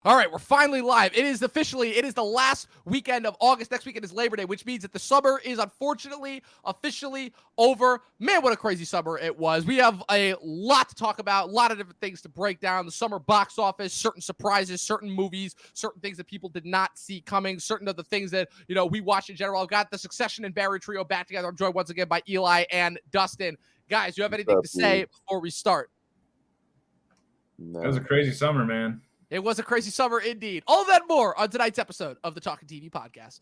All right, we're finally live. It is the last weekend of August. Next weekend is Labor Day, which means that the summer is unfortunately officially over. Man, what a crazy summer it was. We have a lot to talk about, a lot of different things to break down. The summer box office, certain surprises, certain movies, certain things that people did not see coming, certain of the things that, we watched in general. I've got the Succession and Barry trio back together. I'm joined once again by Eli and Dustin. Guys, do you have anything to say before we start? No. It was a crazy summer, man. It was a crazy summer indeed. All that more on tonight's episode of the Talking TV podcast.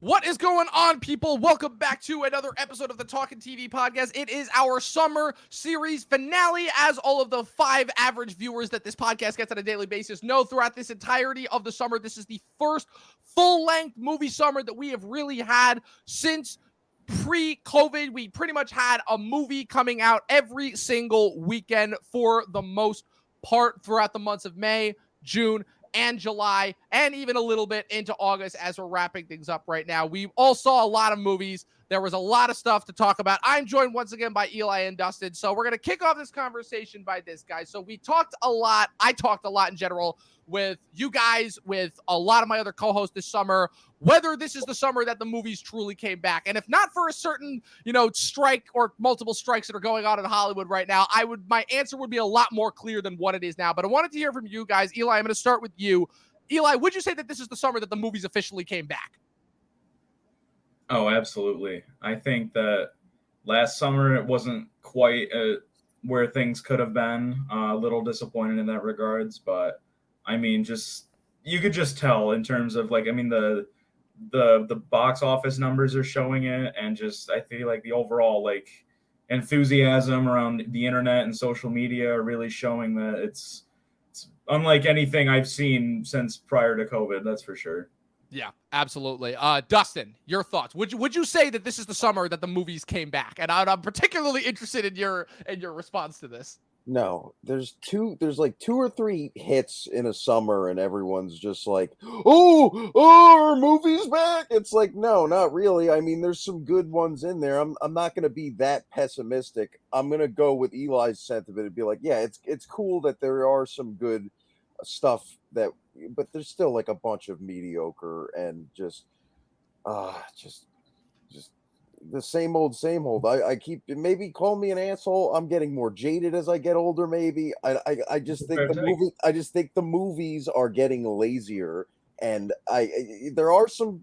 What is going on, people? Welcome back to another episode of the Talking TV podcast. It is our summer series finale, as all of the 5 average viewers that this podcast gets on a daily basis know. Throughout this entirety of the summer, this is the first full-length movie summer that we have really had since pre-COVID. We pretty much had a movie coming out every single weekend for the most part throughout the months of May, June, and July, and even a little bit into August as we're wrapping things up right now. We all saw a lot of movies. There was a lot of stuff to talk about. I'm joined once again by Eli and Dustin. So we're going to kick off this conversation by this, guys. So we talked a lot. I talked a lot in general with you guys, with a lot of my other co-hosts this summer, whether this is the summer that the movies truly came back. And if not for a certain, strike or multiple strikes that are going on in Hollywood right now, my answer would be a lot more clear than what it is now. But I wanted to hear from you guys. Eli, I'm going to start with you. Eli, would you say that this is the summer that the movies officially came back? Oh, absolutely. I think that last summer it wasn't quite where things could have been. A little disappointed in that regards, but I mean, you could just tell in terms of the box office numbers are showing it, and I feel like the overall enthusiasm around the internet and social media are really showing that it's unlike anything I've seen since prior to COVID. That's for sure. Yeah, absolutely. Dustin, your thoughts? Would you say that this is the summer that the movies came back? And I'm particularly interested in your response to this. No, there's like 2 or 3 hits in a summer, and everyone's just like, "Oh, our movie's back." It's like, no, not really. I mean, there's some good ones in there. I'm not gonna be that pessimistic. I'm gonna go with Eli's sentiment and be like, yeah, it's cool that there are some good stuff but there's still like a bunch of mediocre and just the same old. I keep, maybe call me an asshole. I'm getting more jaded as I get older. Maybe I just think the movies are getting lazier, and there are some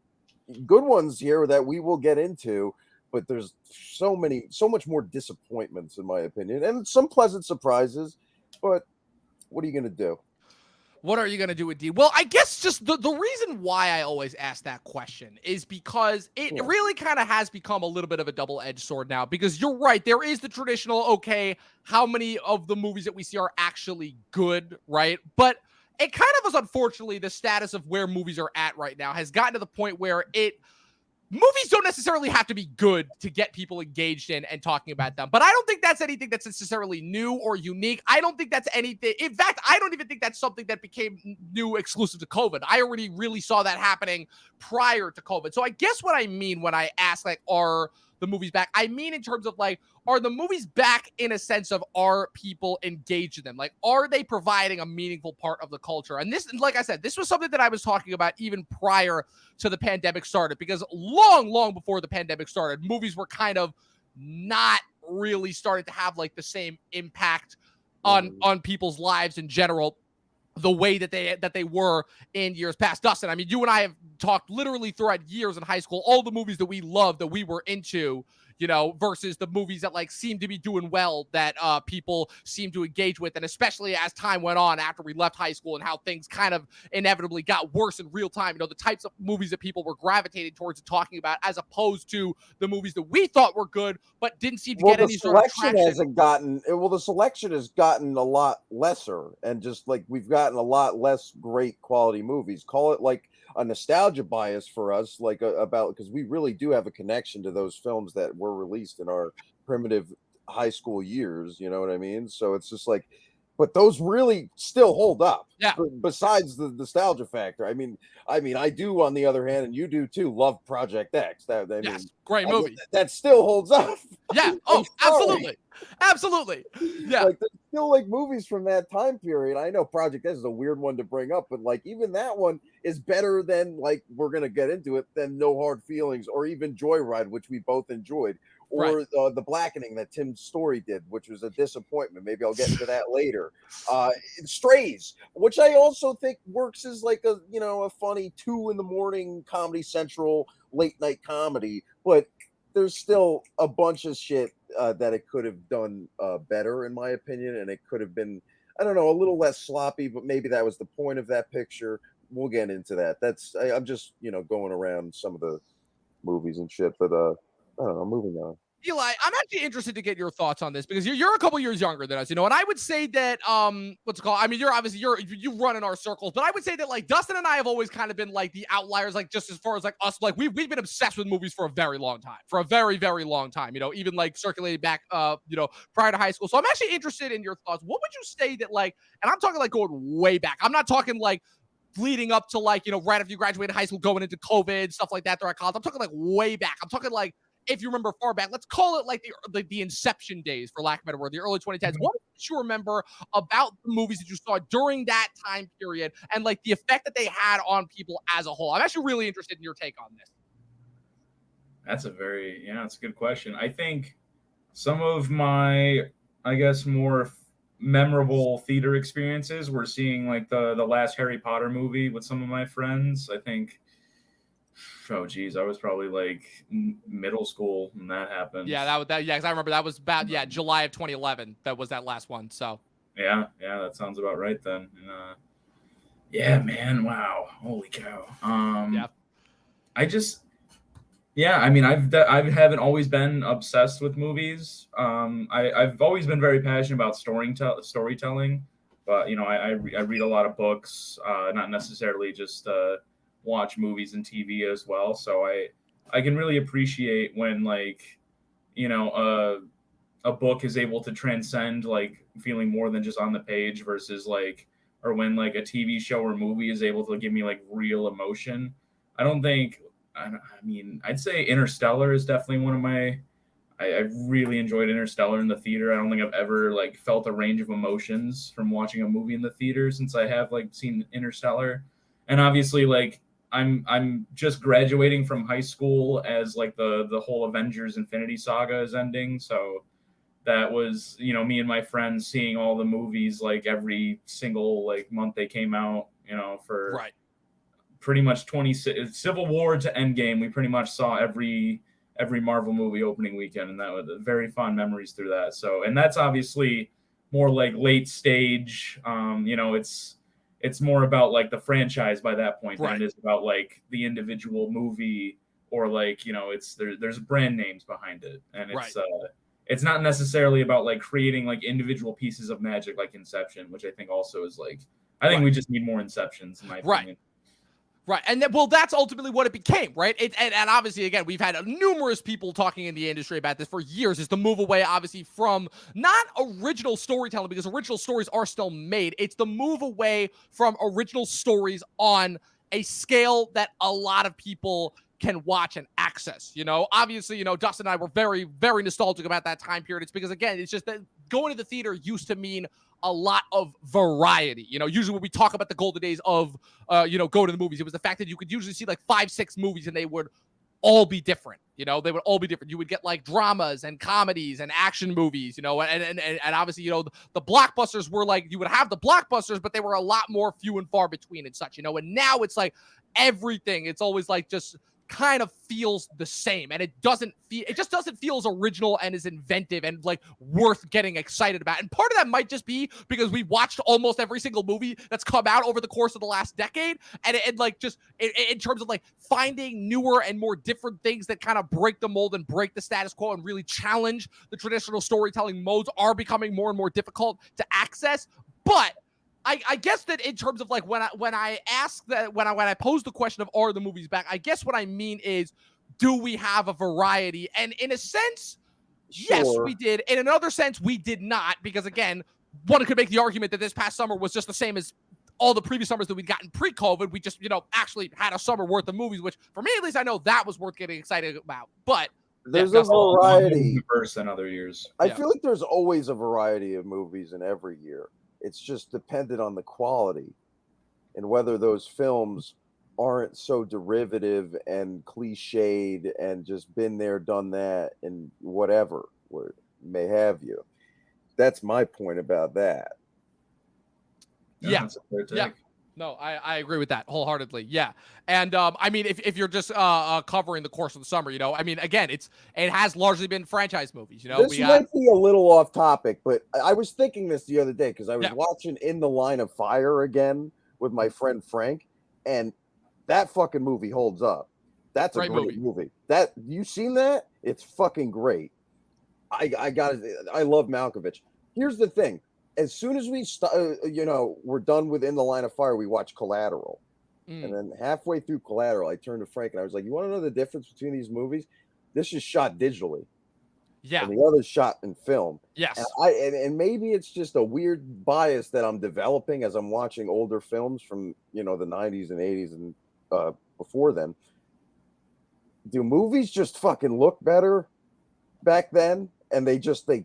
good ones here that we will get into, but there's so much more disappointments in my opinion, and some pleasant surprises. But what are you gonna do? What are you going to do with D? Well, I guess just the reason why I always ask that question is because it really kind of has become a little bit of a double-edged sword now, because you're right. There is the traditional, okay, how many of the movies that we see are actually good, right? But it kind of is, unfortunately, the status of where movies are at right now has gotten to the point where movies don't necessarily have to be good to get people engaged in and talking about them. But I don't think that's anything that's necessarily new or unique. I don't think that's anything. In fact, I don't even think that's something that became new exclusive to COVID. I already really saw that happening prior to COVID. So I guess what I mean when I ask, are the movies back, I mean in terms of are the movies back in a sense of, are people engaged in them? Are they providing a meaningful part of the culture? And this, like I said, this was something that I was talking about even prior to the pandemic started, because long before the pandemic started, movies were kind of not really starting to have the same impact on people's lives in general, the way that they were in years past. Dustin, I mean, you and I have talked literally throughout years in high school, all the movies that we loved, that we were into, versus the movies that seem to be doing well, that people seem to engage with. And especially as time went on after we left high school, and how things kind of inevitably got worse in real time, the types of movies that people were gravitating towards and talking about, as opposed to the movies that we thought were good, but didn't seem to get any sort of traction. The selection has gotten a lot lesser, and just we've gotten a lot less great quality movies. Call it a nostalgia bias for us, like about because we really do have a connection to those films that were released in our primitive high school years. You know what I mean? So it's just like, but those really still hold up. Yeah. Besides the nostalgia factor, I do. On the other hand, and you do too, love Project X. Great movie. That still holds up. Yeah. Oh, absolutely. Yeah. Like there's still like movies from that time period. I know Project X is a weird one to bring up, but like even that one is better than, like, we're gonna get into it, than No Hard Feelings or even Joyride, which we both enjoyed, or The Blackening that Tim Story did, which was a disappointment. Maybe I'll get into that later. Strays, which I also think works as like a funny 2 a.m. Comedy Central late night comedy, but there's still a bunch of shit that it could have done better, in my opinion, and it could have been, I don't know, a little less sloppy, but maybe that was the point of that picture. We'll get into that. I'm just going around some of the movies and shit, but I don't know. Moving on. Eli, I'm actually interested to get your thoughts on this because you're a couple years younger than us, and I would say that what's it called? I mean, you run in our circles, but I would say that like Dustin and I have always kind of been like the outliers, like just as far as like us, like we've been obsessed with movies for a very long time, very long time. Even like circulated back prior to high school. So I'm actually interested in your thoughts. What would you say that like, and I'm talking like going way back. I'm not talking like leading up to like right after you graduated high school, going into COVID, stuff like that throughout college. I'm talking like way back. I'm talking like, if you remember far back, let's call it like the inception days, for lack of a better word, the early 2010s. What did you remember about the movies that you saw during that time period and like the effect that they had on people as a whole? I'm actually really interested in your take on this. That's a good question. I think some of my, I guess, more memorable theater experiences were seeing like the last Harry Potter movie with some of my friends. I think, oh geez, I was probably like middle school when that happened. Yeah, because I remember that was about July of 2011. That was that last one. So yeah, that sounds about right then. And, yeah, man, wow, holy cow. I mean, I haven't always been obsessed with movies. I've always been very passionate about storytelling, but I read a lot of books, not necessarily just watch movies and TV as well. So I can really appreciate when like a book is able to transcend like feeling more than just on the page versus like, or when like a TV show or movie is able to give me like real emotion. I'd say Interstellar is definitely one of my. I really enjoyed Interstellar in the theater. I don't think I've ever like felt a range of emotions from watching a movie in the theater since I have like seen Interstellar. And obviously, like I'm just graduating from high school as like the whole Avengers Infinity Saga is ending. So that was me and my friends seeing all the movies like every single like month they came out. For right. Pretty much 26 Civil War to Endgame, we pretty much saw every Marvel movie opening weekend, and that was very fond memories through that. So, and that's obviously more like late stage. It's more about like the franchise by that point than it is about like the individual movie or like there's brand names behind it, and it's not necessarily about like creating like individual pieces of magic like Inception, which I think also is like we just need more Inceptions in my opinion. Right. And that's ultimately what it became, right? And obviously, again, we've had numerous people talking in the industry about this for years, is to move away, obviously, from not original storytelling, because original stories are still made. It's the move away from original stories on a scale that a lot of people can watch and access. Obviously, Dustin and I were very, very nostalgic about that time period. It's because, again, it's just that going to the theater used to mean a lot of variety. Usually when we talk about the golden days of, go to the movies, it was the fact that you could usually see like 5-6 movies and they would all be different. They would all be different. You would get like dramas and comedies and action movies, and obviously, the blockbusters were like, you would have the blockbusters, but they were a lot more few and far between and such, and now it's like everything. It's always like just kind of feels the same, and it just doesn't feel as original and as inventive and like worth getting excited about. And part of that might just be because we've watched almost every single movie that's come out over the course of the last decade, and like just in terms of like finding newer and more different things that kind of break the mold and break the status quo and really challenge the traditional storytelling modes are becoming more and more difficult to access. But I guess that in terms of like when I ask that when I pose the question of are the movies back, I guess what I mean is, do we have a variety? And in a sense, yes, Sure. we did. In another sense, we did not, because again, one could make the argument that this past summer was just the same as all the previous summers that we'd gotten pre-COVID. We just, actually had a summer worth of movies, which for me at least, I know that was worth getting excited about. But there's a variety. Worse than other years. I feel like there's always a variety of movies in every year. It's just dependent on the quality and whether those films aren't so derivative and cliched and just been there, done that, and whatever may have you. That's my point about that. Yeah. That's a fair take. Yeah. No, I agree with that wholeheartedly. Yeah. And I mean, if you're just covering the course of the summer, I mean, again, it has largely been franchise movies. This might be a little off topic, but I was thinking this the other day because I was watching In the Line of Fire again with my friend Frank, and that fucking movie holds up. That's a great movie. That you seen that? It's fucking great. I love Malkovich. Here's the thing. As soon as we we're done with In the Line of Fire, we watch Collateral. And then halfway through Collateral, I turned to Frank and I was like, you want to know the difference between these movies? This is shot digitally. Yeah. And the other's shot in film. Yes. And maybe it's just a weird bias that I'm developing as I'm watching older films from, the 90s and 80s and before then. Do movies just fucking look better back then? And they just the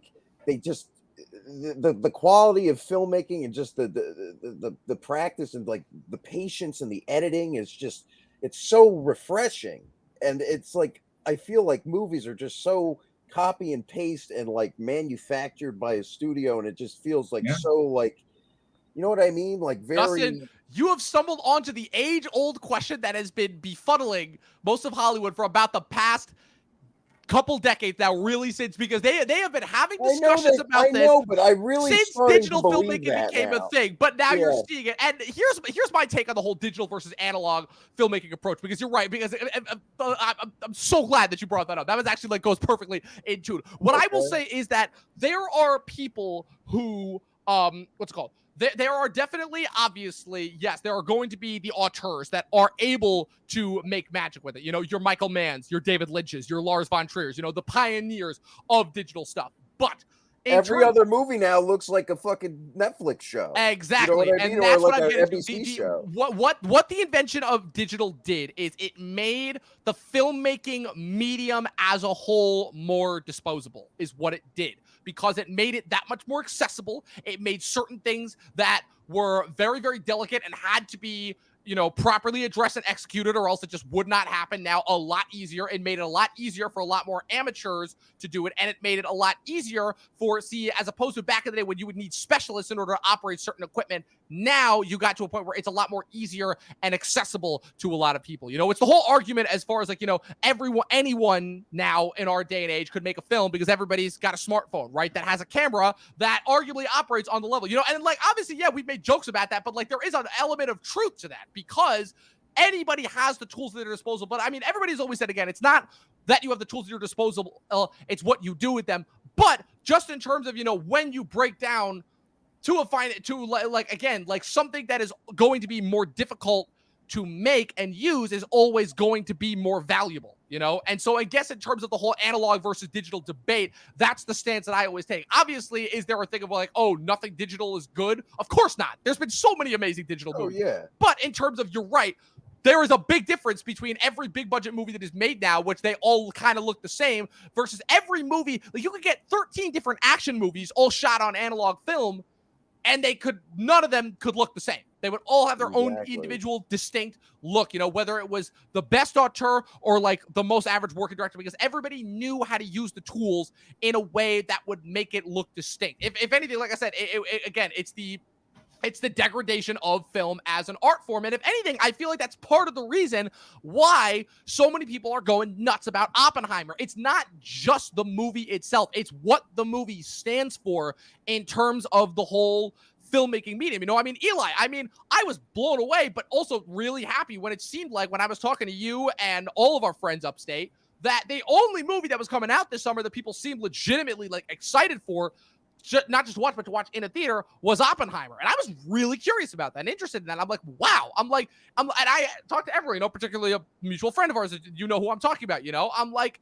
quality of filmmaking and just the practice and like the patience and the editing is just, it's so refreshing. And it's like, I feel like movies are just so copy and paste and like manufactured by a studio. And it just feels like so like, you know what I mean? Like very. Dustin, you have stumbled onto the age-old question that has been befuddling most of Hollywood for about the past couple decades now, really, since because they have been having discussions about this. I know, but I really since digital filmmaking became a thing. But now you're seeing it. And here's my take on the whole digital versus analog filmmaking approach, because you're right. Because I'm so glad that you brought that up. That was actually like goes perfectly into it. What I will say is that there are people who what's it called? There are definitely, obviously, yes, there are going to be the auteurs that are able to make magic with it. Your Michael Manns, your David Lynch's, your Lars von Trier's, the pioneers of digital stuff. But every other movie now looks like a fucking Netflix show. Exactly. You know what I mean? And that's or like what I'm an NBC show. What the invention of digital did is it made the filmmaking medium as a whole more disposable, is what it did. Because it made it that much more accessible. It made certain things that were very, very delicate and had to be, properly addressed and executed, or else it just would not happen. Now a lot easier. It made it a lot easier for a lot more amateurs to do it. And it made it a lot easier as opposed to back in the day when you would need specialists in order to operate certain equipment. Now you got to a point where it's a lot more easier and accessible to a lot of people. It's the whole argument as far as like, anyone now in our day and age could make a film because everybody's got a smartphone, right? That has a camera that arguably operates on the level, and like, obviously, yeah, we've made jokes about that, but like there is an element of truth to that because anybody has the tools at their disposal. But I mean, everybody's always said, again, it's not that you have the tools at your disposal, it's what you do with them. But just in terms of, when you break down something that is going to be more difficult to make and use is always going to be more valuable, And so I guess in terms of the whole analog versus digital debate, that's the stance that I always take. Obviously, is there a thing of like, oh, nothing digital is good? Of course not. There's been so many amazing digital movies. Yeah. But in terms of, you're right, there is a big difference between every big budget movie that is made now, which they all kind of look the same, versus every movie. Like, you could get 13 different action movies all shot on analog film, and none of them could look the same. They would all have their own individual distinct look, whether it was the best auteur or like the most average working director, because everybody knew how to use the tools in a way that would make it look distinct. If anything, like I said, again, it's the degradation of film as an art form. And if anything, I feel like that's part of the reason why so many people are going nuts about Oppenheimer. It's not just the movie itself. It's what the movie stands for in terms of the whole filmmaking medium. Eli, I was blown away, but also really happy when it seemed like when I was talking to you and all of our friends upstate, that the only movie that was coming out this summer that people seemed legitimately like excited for not just watch, but to watch in a theater was Oppenheimer. And I was really curious about that and interested in that. I'm like, wow. And I talked to everyone, particularly a mutual friend of ours, you know who I'm talking about, I'm like,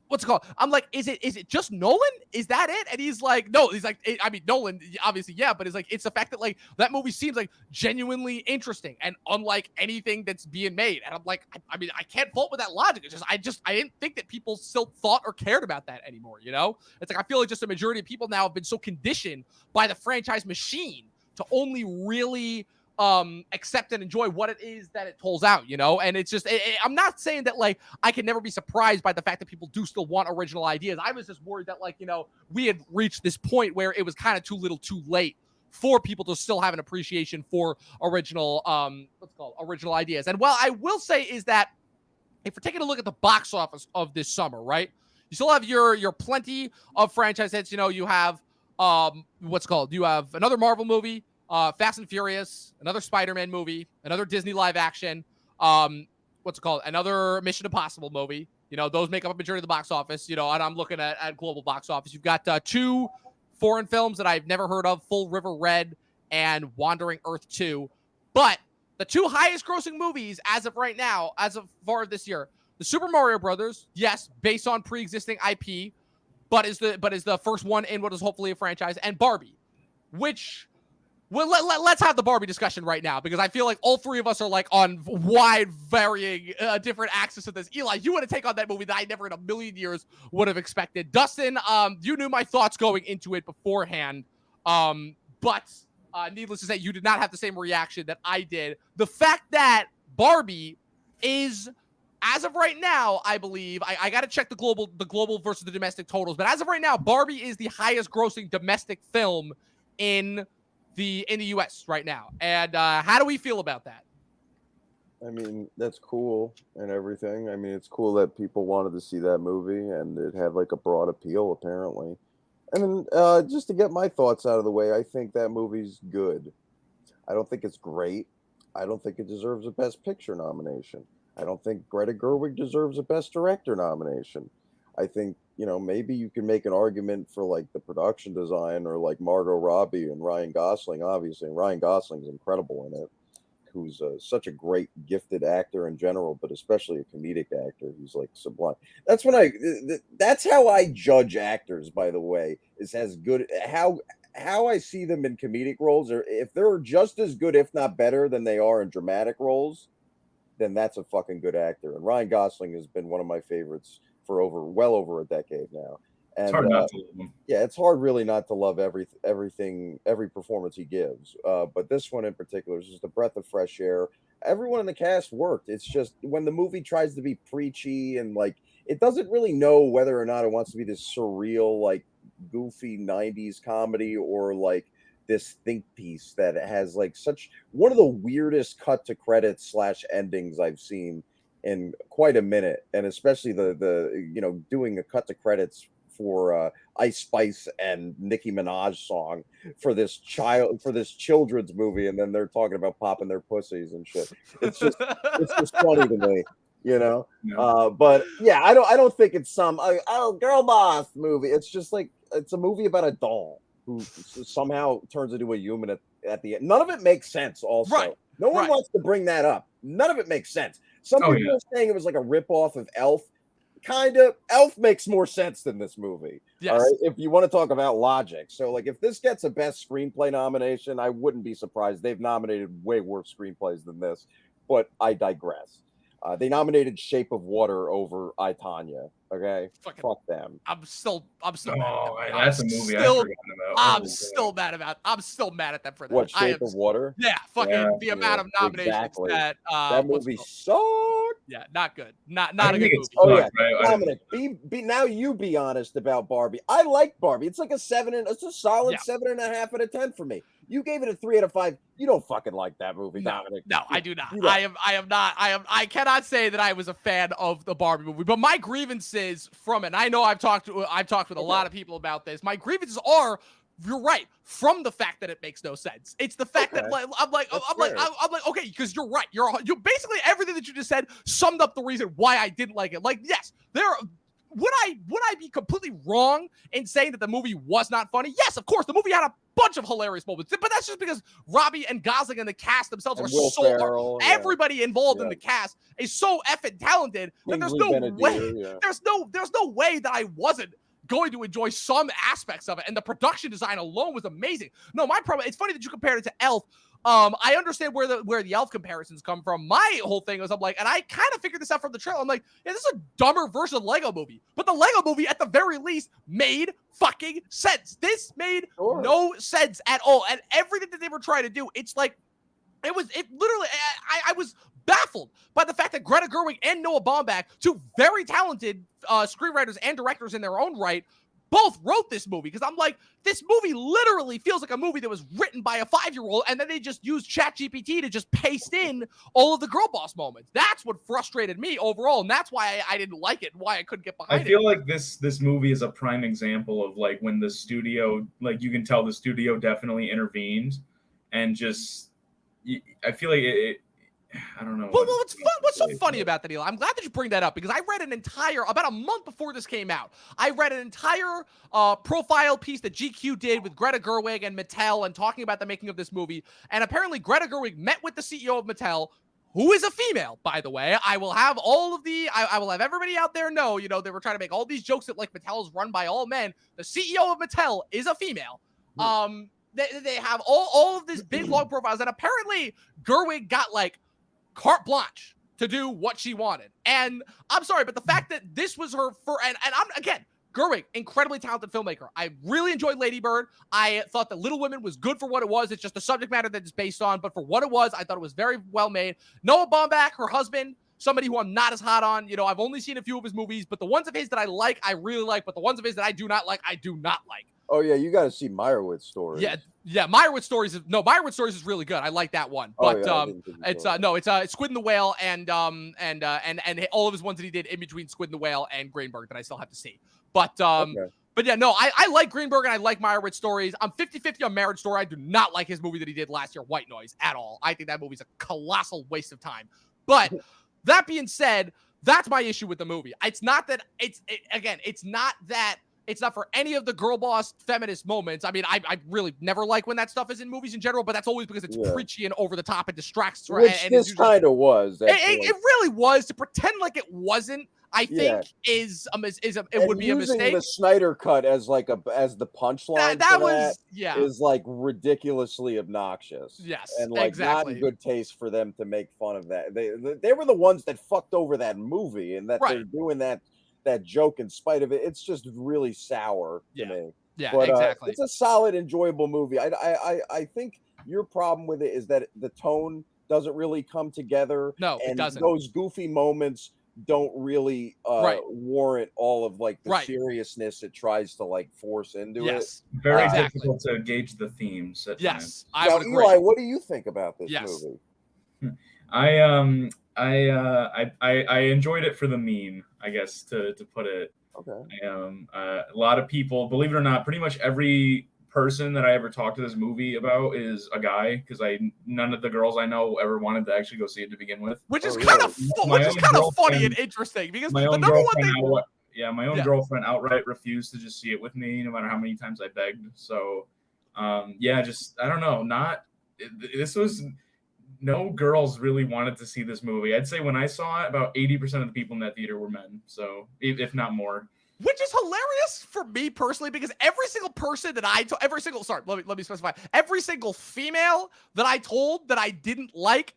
what's it called? I'm like, is it just Nolan? Is that it? And he's like, no. He's like, Nolan, obviously, yeah, but it's like, it's the fact that like that movie seems like genuinely interesting and unlike anything that's being made. And I'm like, I can't fault with that logic. It's just I didn't think that people still thought or cared about that anymore. It's like I feel like just a majority of people now have been so conditioned by the franchise machine to only really accept and enjoy what it is that it pulls out, and it's just I'm not saying that like I can never be surprised by the fact that people do still want original ideas. I was just worried that like we had reached this point where it was kind of too little too late for people to still have an appreciation for original original ideas. And well, I will say is that if we're taking a look at the box office of this summer, right, you still have your plenty of franchise hits. You have you have another Marvel movie, Fast and Furious, another Spider-Man movie, another Disney live action, another Mission Impossible movie. Those make up a majority of the box office, and I'm looking at global box office. You've got 2 foreign films that I've never heard of, Full River Red and Wandering Earth 2. But the 2 highest grossing movies as of right now, as of far as this year, the Super Mario Brothers, yes, based on pre-existing IP, but is the first one in what is hopefully a franchise, and Barbie, which... Well, let's have the Barbie discussion right now, because I feel like all 3 of us are like on wide varying different axes of this. Eli, you want to take on that movie that I never in a million years would have expected. Dustin, you knew my thoughts going into it beforehand, but needless to say, you did not have the same reaction that I did. The fact that Barbie is, as of right now, I believe, I got to check the global versus the domestic totals, but as of right now, Barbie is the highest grossing domestic film in the U.S. right now. And how do we feel about that? I mean, that's cool and everything. I mean, it's cool that people wanted to see that movie and it had like a broad appeal, apparently. And then just to get my thoughts out of the way, I think that movie's good. I don't think it's great. I don't think it deserves a Best Picture nomination. I don't think Greta Gerwig deserves a Best Director nomination. I think, maybe you can make an argument for like the production design or like Margot Robbie and Ryan Gosling, obviously. And Ryan Gosling's incredible in it, who's such a great gifted actor in general, but especially a comedic actor. He's like sublime. That's how I judge actors, by the way, is as good how I see them in comedic roles, or if they're just as good, if not better than they are in dramatic roles, then that's a fucking good actor. And Ryan Gosling has been one of my favorites for well over a decade now. And it's hard not to love him. Yeah, it's hard really not to love every performance he gives. But this one in particular is just a breath of fresh air. Everyone in the cast worked. It's just when the movie tries to be preachy and like it doesn't really know whether or not it wants to be this surreal, like goofy 90s comedy or like this think piece that has like such one of the weirdest cut to credits / endings I've seen in quite a minute, and especially the doing a cut to credits for Ice Spice and Nicki Minaj song for this children's movie, and then they're talking about popping their pussies and shit. It's just funny to me, Yeah. but yeah, I don't think it's some girl boss movie. It's just like it's a movie about a doll who somehow turns into a human at the end. None of it makes sense. Also, right. No one wants to bring that up. None of it makes sense. Some people are saying it was like a ripoff of Elf. Kind of. Elf makes more sense than this movie. Yes. All right. If you want to talk about logic. So, like, if this gets a Best Screenplay nomination, I wouldn't be surprised. They've nominated way worse screenplays than this, but I digress. They nominated Shape of Water over I, Tonya. Okay, fuck them. I'm still mad at them. That's a movie I forgot about. I'm still mad at them for that. What, Shape of Water? Yeah, the amount of nominations exactly. that movie sucked. Yeah, not good. Not a good movie. Oh yeah, Dominic, now you be honest about Barbie. I like Barbie. It's like a 7, it's a solid 7.5 out of 10 for me. You gave it a 3 out of 5. You don't fucking like that movie, Dominic. No, I do not. I am not. I cannot say that I was a fan of the Barbie movie, but my grievances from it, and I know I've talked with a lot of people about this. My grievances are, you're right, from the fact that it makes no sense. It's the fact that I'm like, okay, because you're right. You basically everything that you just said summed up the reason why I didn't like it. Like, yes, would I be completely wrong in saying that the movie was not funny? Yes, of course. The movie had a bunch of hilarious moments, but that's just because Robbie and Gosling and the cast themselves And are Will Ferrell, everybody involved in the cast is so effing talented that there's no way there's no way that I wasn't going to enjoy some aspects of it. And the production design alone was amazing. No, my problem, it's funny that you compared it to Elf. I understand where the Elf comparisons come from. My whole thing was, I'm like, and I kind of figured this out from the trailer. I'm like, yeah, this is a dumber version of the Lego Movie, but the Lego Movie at the very least made fucking sense. This made no sense at all, and everything that they were trying to do, it's like, it literally, I was baffled by the fact that Greta Gerwig and Noah Baumbach, two very talented screenwriters and directors in their own right, both wrote this movie. Because I'm like, this movie literally feels like a movie that was written by a 5-year-old, and then they just used ChatGPT to just paste in all of the girl boss moments. That's what frustrated me overall, and that's why I didn't like it, and why I couldn't get behind it. I feel like this movie is a prime example of like when the studio, like you can tell the studio definitely intervened, and just I feel like it I don't know. Well, what's so funny about that, Eli? I'm glad that you bring that up, because I read about a month before this came out, I read an entire profile piece that GQ did with Greta Gerwig and Mattel and talking about the making of this movie. And apparently Greta Gerwig met with the CEO of Mattel, who is a female, by the way. I will have I will have everybody out there know, they were trying to make all these jokes that like Mattel is run by all men. The CEO of Mattel is a female. They have all of these big long profiles, and apparently Gerwig got like carte blanche to do what she wanted. And I'm sorry, but the fact that this was her and I'm, again, Gerwig, incredibly talented filmmaker. I really enjoyed Lady Bird. I thought that Little Women was good for what it was. It's just the subject matter that it's based on, but for what it was, I thought it was very well made. Noah Baumbach, her husband, somebody who I'm not as hot on. I've only seen a few of his movies, but the ones of his that I like, I really like, but the ones of his that I do not like, I do not like. Oh yeah, you got to see Meyerowitz Stories. Yeah, Meyerowitz Stories is really good. I like that one. But it's Squid and the Whale and all of his ones that he did in between Squid and the Whale and Greenberg that I still have to see. But But yeah, no, I like Greenberg and I like Meyerowitz Stories. I'm 50-50 on Marriage Story. I do not like his movie that he did last year, White Noise, at all. I think that movie's a colossal waste of time. But that being said, that's my issue with the movie. It's not that it's not for any of the girl boss feminist moments. I mean, I really never like when that stuff is in movies in general, but that's always because it's preachy and over the top and distracts. Which this kind of was. It really was. To pretend like it wasn't, I think it would be a mistake. Using the Snyder cut as the punchline is like ridiculously obnoxious. Yes, and like not in good taste for them to make fun of that. They were the ones that fucked over that movie, and that they're doing that joke in spite of it. It's just really sour to me. Yeah, but, exactly. It's a solid, enjoyable movie. I think your problem with it is that the tone doesn't really come together. No, it doesn't. Those goofy moments don't really warrant all of like the seriousness it tries to like force into it. Very difficult to gauge the themes. Yes, I would agree. Eli, what do you think about this movie? I enjoyed it for the meme, I guess, to put it. Okay. A lot of people, believe it or not, pretty much every person that I ever talked to this movie about is a guy, because none of the girls I know ever wanted to actually go see it to begin with. Which is kind of funny and interesting, because the number one thing. My own girlfriend outright refused to just see it with me, no matter how many times I begged. So, I don't know. This was. No girls really wanted to see this movie. I'd say when I saw it, about 80% of the people in that theater were men. So, if not more. Which is hilarious for me personally, because every single person that let me specify. Every single female that I told that I didn't like,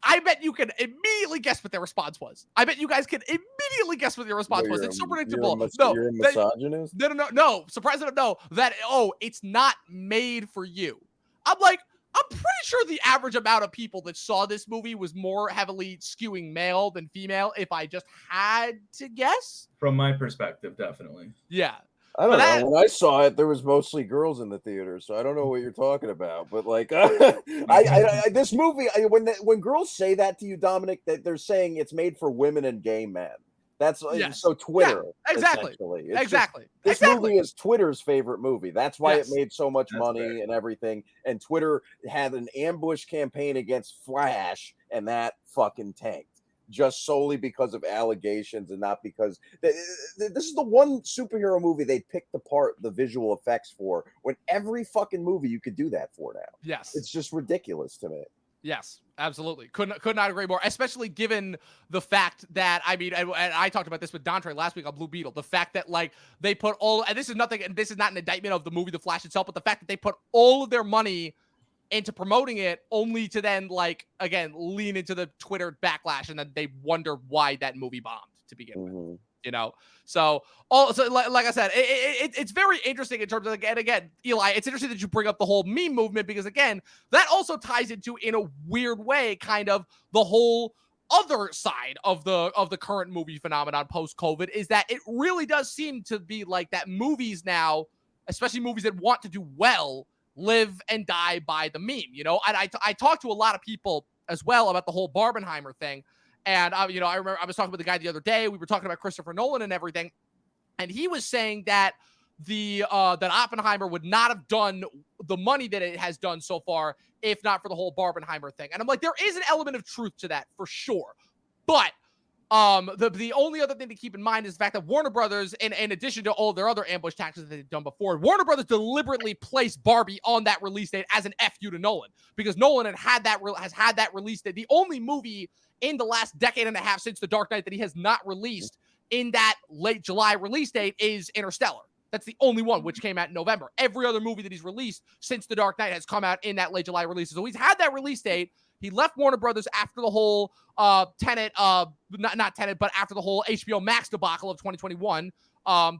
I bet you can immediately guess what their response was. I bet you guys can immediately guess what their response was. It's so predictable. You're a misogynist? No. Surprised enough, no. That, it's not made for you. I'm like, I'm pretty sure the average amount of people that saw this movie was more heavily skewing male than female, if I just had to guess. From my perspective, definitely. Yeah. I don't know. When I saw it, there was mostly girls in the theater, so I don't know what you're talking about. But like, this movie, when girls say that to you, Dominic, that they're saying it's made for women and gay men. That's so Twitter. Yeah, exactly. This movie is Twitter's favorite movie. That's why it made so much money and everything. And Twitter had an ambush campaign against Flash, and that fucking tanked. just solely because of allegations and not because this is the one superhero movie they picked apart the visual effects for, when every fucking movie you could do that for now. Yes. It's just ridiculous to me. Yes, absolutely. Could not agree more, especially given the fact that, I mean, and I talked about this with Dontre last week on Blue Beetle, the fact that, like, they put all, and this is nothing, and this is not an indictment of the movie The Flash itself, but the fact that they put all of their money into promoting it only to then, like, again, lean into the Twitter backlash, and then they wonder why that movie bombed to begin with. You know, so like I said, it's very interesting in terms of, again, Eli, it's interesting that you bring up the whole meme movement, because again, that also ties into, in a weird way, kind of the whole other side of the current movie phenomenon post-COVID, is that it really does seem to be like that movies now, especially movies that want to do well, live and die by the meme, you know. And I talked to a lot of people as well about the whole Barbenheimer thing. And, you know, I remember I was talking with the guy the other day. We were talking about Christopher Nolan and everything. And he was saying that that Oppenheimer would not have done the money that it has done so far if not for the whole Barbenheimer thing. And I'm like, there is an element of truth to that for sure. But the only other thing to keep in mind is the fact that Warner Brothers, in addition to all their other ambush tactics that they've done before, Warner Brothers deliberately placed Barbie on that release date as an FU to Nolan, because Nolan has had that release date. The only movie in the last decade and a half since The Dark Knight that he has not released in that late July release date is Interstellar. That's the only one, which came out in November. Every other movie that he's released since The Dark Knight has come out in that late July release. So he's had that release date. He left Warner Brothers after the whole Tenet, not Tenet, but after the whole HBO Max debacle of 2021.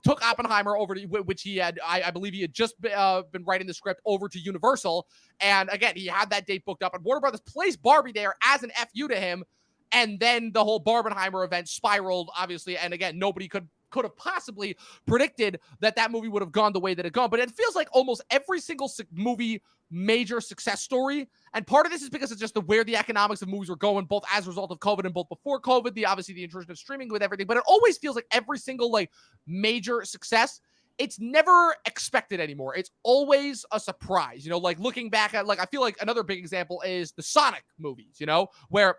Took Oppenheimer over to, which he had, I believe he had just been writing the script, over to Universal. And again, he had that date booked up. And Warner Brothers placed Barbie there as an FU to him. And then the whole Barbenheimer event spiraled, obviously. And again, nobody could have possibly predicted that movie would have gone the way that it gone. But it feels like almost every single movie major success story, and part of this is because it's just where the economics of movies were going, both as a result of COVID and both before COVID, obviously the intrusion of streaming with everything. But it always feels like every single like major success, it's never expected anymore. It's always a surprise. You know, like looking back at, like, I feel like another big example is the Sonic movies, you know, where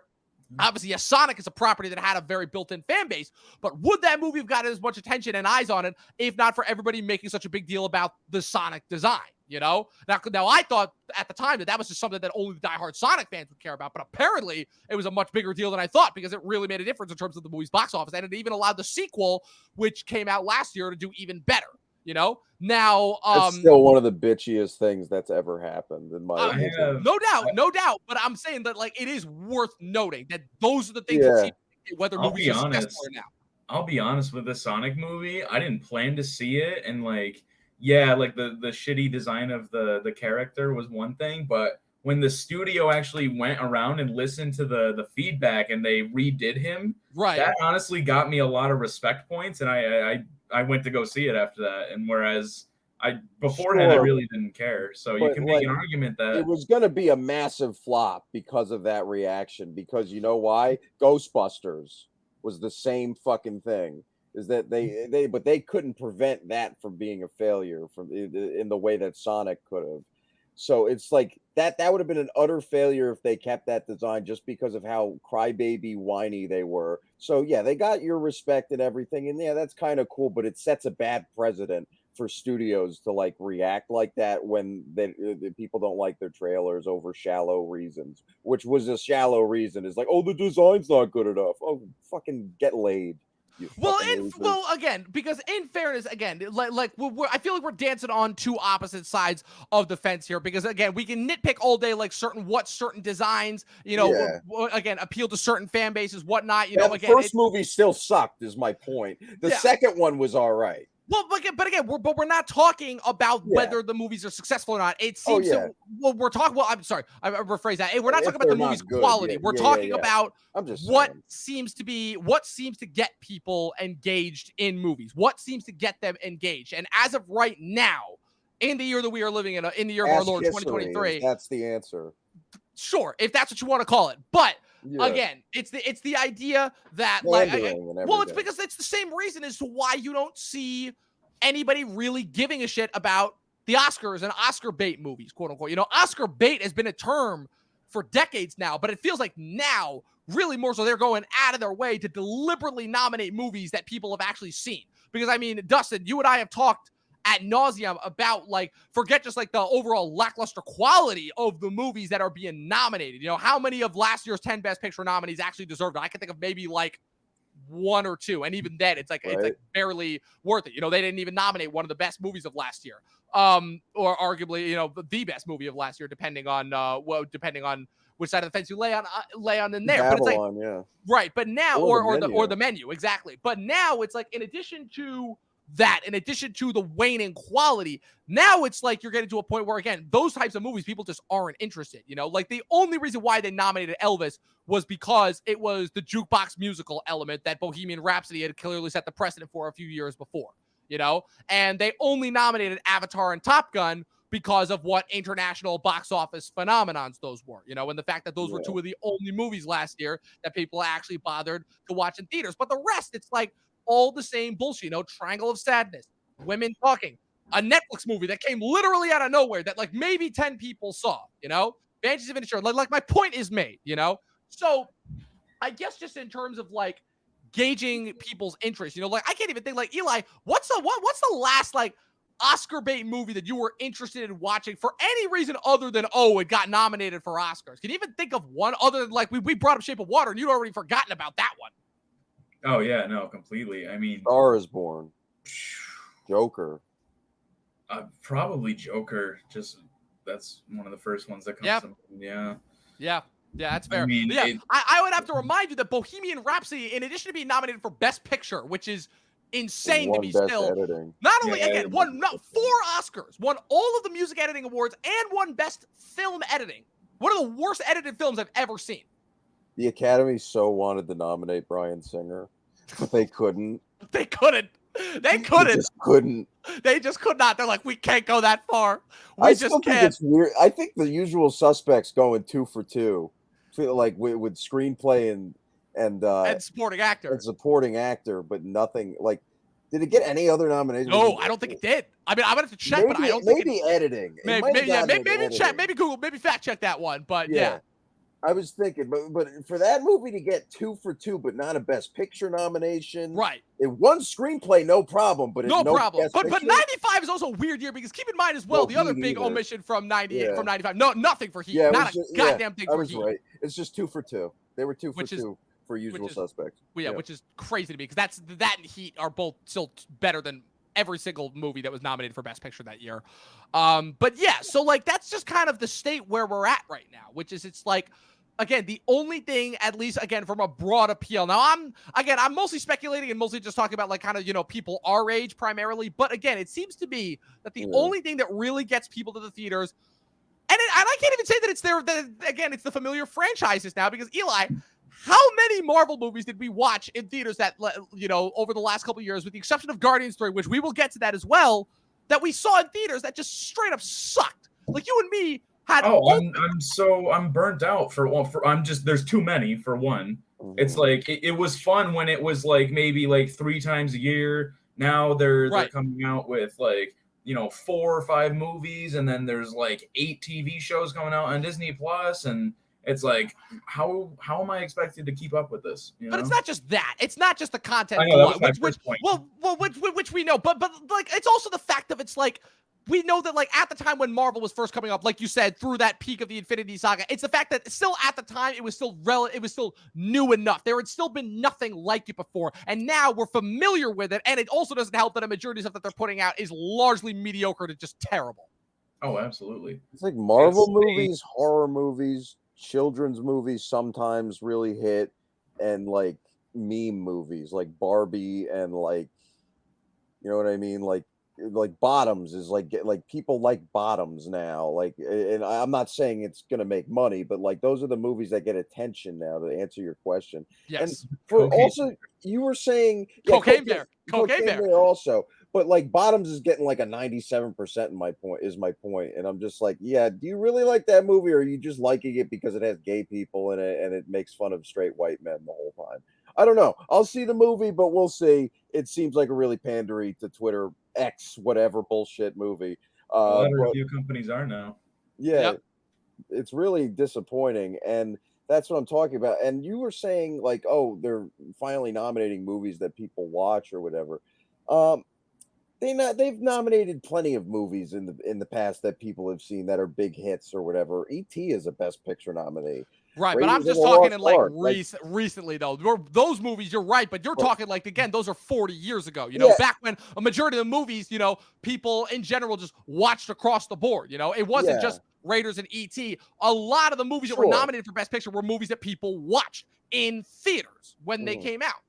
obviously, yes, Sonic is a property that had a very built-in fan base, but would that movie have gotten as much attention and eyes on it if not for everybody making such a big deal about the Sonic design, you know? Now I thought at the time that was just something that only the diehard Sonic fans would care about, but apparently it was a much bigger deal than I thought, because it really made a difference in terms of the movie's box office, and it even allowed the sequel, which came out last year, to do even better. You know, now it's still one of the bitchiest things that's ever happened in my opinion. No doubt. But I'm saying that, like, it is worth noting that those are the things that seem whether movies are successful or not. I'll be honest with the Sonic movie. I didn't plan to see it, and like the shitty design of the character was one thing, but when the studio actually went around and listened to the feedback and they redid him, right, that honestly got me a lot of respect points, and I went to go see it after that. And whereas beforehand I really didn't care. So you can make an argument that it was going to be a massive flop because of that reaction. Because you know why? Ghostbusters was the same fucking thing. Is that but they couldn't prevent that from being a failure in the way that Sonic could have. So it's like that would have been an utter failure if they kept that design, just because of how crybaby whiny they were. So yeah, they got your respect and everything, and yeah, that's kind of cool, but it sets a bad precedent for studios to like react like that when the people don't like their trailers over shallow reasons, which was a shallow reason. Is like, oh, the design's not good enough. Oh, fucking get laid. Well, again, because in fairness, again, I feel like we're dancing on two opposite sides of the fence here. Because again, we can nitpick all day, like certain designs, you know, again, appeal to certain fan bases, whatnot. You know, again, the first movie still sucked, is my point. The second one was all right. Well, but again, we're not talking about whether the movies are successful or not. It seems we're talking. Well, I'm sorry, I rephrase that. We're not talking about the movie's quality. We're talking about what seems to get people engaged in movies. What seems to get them engaged. And as of right now, in the year that we are living in the year of our Lord 2023, that's the answer. Sure, if that's what you want to call it, but. Again, it's the idea that it's because it's the same reason as to why you don't see anybody really giving a shit about the Oscars and Oscar bait movies, quote unquote. You know, Oscar bait has been a term for decades now, but it feels like now really more so they're going out of their way to deliberately nominate movies that people have actually seen. Because I mean, Dustin, you and I have talked ad nauseum about, like, forget just like the overall lackluster quality of the movies that are being nominated. You know, how many of last year's 10 Best Picture nominees actually deserved it? I can think of maybe like one or two, and even then it's like barely worth it. You know, they didn't even nominate one of the best movies of last year, or arguably, you know, the best movie of last year, depending on which side of the fence you lay on in there. Babylon, But it's like, yeah, right, but now or the menu, exactly. But now it's like, in addition to that, in addition to the waning quality, now it's like you're getting to a point where, again, those types of movies people just aren't interested. You know, like the only reason why they nominated Elvis was because it was the jukebox musical element that Bohemian Rhapsody had clearly set the precedent for a few years before. You know, and they only nominated Avatar and Top Gun because of what international box office phenomenons those were, you know, and the fact that those were two of the only movies last year that people actually bothered to watch in theaters. But the rest, it's like all the same bullshit, you know, Triangle of Sadness, Women Talking, a Netflix movie that came literally out of nowhere that like maybe 10 people saw, you know, Banshees of Inisherin. Like my point is made, you know? So I guess just in terms of like gauging people's interest, you know, like I can't even think, like, Eli, what's the last like Oscar bait movie that you were interested in watching for any reason other than, oh, it got nominated for Oscars? Can you even think of one other than, like, we brought up Shape of Water and you'd already forgotten about that one? Oh yeah, no, completely. I mean, Star is Born, Joker. Probably Joker. Just that's one of the first ones that comes to mind. Yeah, that's fair. I mean, I would have to remind you that Bohemian Rhapsody, in addition to being nominated for Best Picture, which is insane to me still, editing. not only won 4 Oscars, won all of the music editing awards, and won Best Film Editing. One of the worst edited films I've ever seen. The Academy so wanted to nominate Bryan Singer, but they couldn't. They couldn't. They just couldn't. They just could not. They're like, we can't go that far. I still think it's weird. I think The Usual Suspects going 2 for 2, like with screenplay and supporting actor. And supporting actor, but nothing like. Did it get any other nominations? No, I don't think it did. I mean, I'm gonna have to check, but I don't think maybe editing. Maybe check, maybe Google, maybe fact check that one. But yeah. I was thinking, but for that movie to get 2 for 2, but not a Best Picture nomination, right? It won screenplay, no problem, but no problem. But Picture. 95 is also a weird year because keep in mind as well, the other big omission from 98, from 95. No, nothing for Heat. Yeah, not a goddamn thing for Heat. Right. It's just 2 for 2. They were 2 for 2 for Usual Suspects. Which is crazy to me because that and Heat are both still better than every single movie that was nominated for Best Picture that year. But yeah, so like that's just kind of the state where we're at right now, which is it's like. Again, the only thing, at least, again, from a broad appeal. Now, I'm mostly speculating and mostly just talking about, like, kind of, you know, people our age primarily. But again, it seems to be that the only thing that really gets people to the theaters, and I can't even say that it's again, it's the familiar franchises now, because Eli, how many Marvel movies did we watch in theaters that, you know, over the last couple of years, with the exception of Guardians 3, which we will get to that as well, that we saw in theaters that just straight up sucked? Like, you and me. I'm burnt out there's too many for one. It's like it was fun when it was like maybe like 3 times a year. Now they're coming out with like, you know, 4 or 5 movies, and then there's like 8 TV shows coming out on Disney Plus, and it's like how am I expected to keep up with this? You know? But it's not just that. It's not just the content. I know, that was my first point. Which we know, but like it's also the fact of it's like. We know that, like, at the time when Marvel was first coming up, like you said, through that peak of the Infinity Saga, it's the fact that still at the time it was still new enough. There had still been nothing like it before, and now we're familiar with it. And it also doesn't help that a majority of stuff that they're putting out is largely mediocre to just terrible. Oh, absolutely. It's like Marvel movies, horror movies, children's movies sometimes really hit, and like meme movies like Barbie and like, you know what I mean, like Bottoms is like people like Bottoms now, like, and I'm not saying it's gonna make money, but like those are the movies that get attention now, to answer your question. Yes. And for also you were saying Cocaine Bear also, but like Bottoms is getting like a 97% in my point, and I'm just like, yeah, do you really like that movie, or are you just liking it because it has gay people in it and it makes fun of straight white men the whole time? I don't know. I'll see the movie, but we'll see. It seems like a really pandery to Twitter X whatever bullshit movie. A lot of review companies are now. Yeah, It's really disappointing, and That's what I'm talking about. And you were saying like, oh, they're finally nominating movies that people watch or whatever. Um, they've nominated plenty of movies in the past that people have seen that are big hits or whatever. E.T. is a Best Picture nominee. Right, but I'm Raiders of just the talking Lost in like Ark, recently though. Those movies, you're right, but you're well, talking like again, those are 40 years ago. yeah, Back when a majority of the movies, people in general just watched across the board. It wasn't yeah, just Raiders and E.T. A lot of the movies that were sure. nominated for Best Picture were movies that people watched in theaters when they Mhm. came out.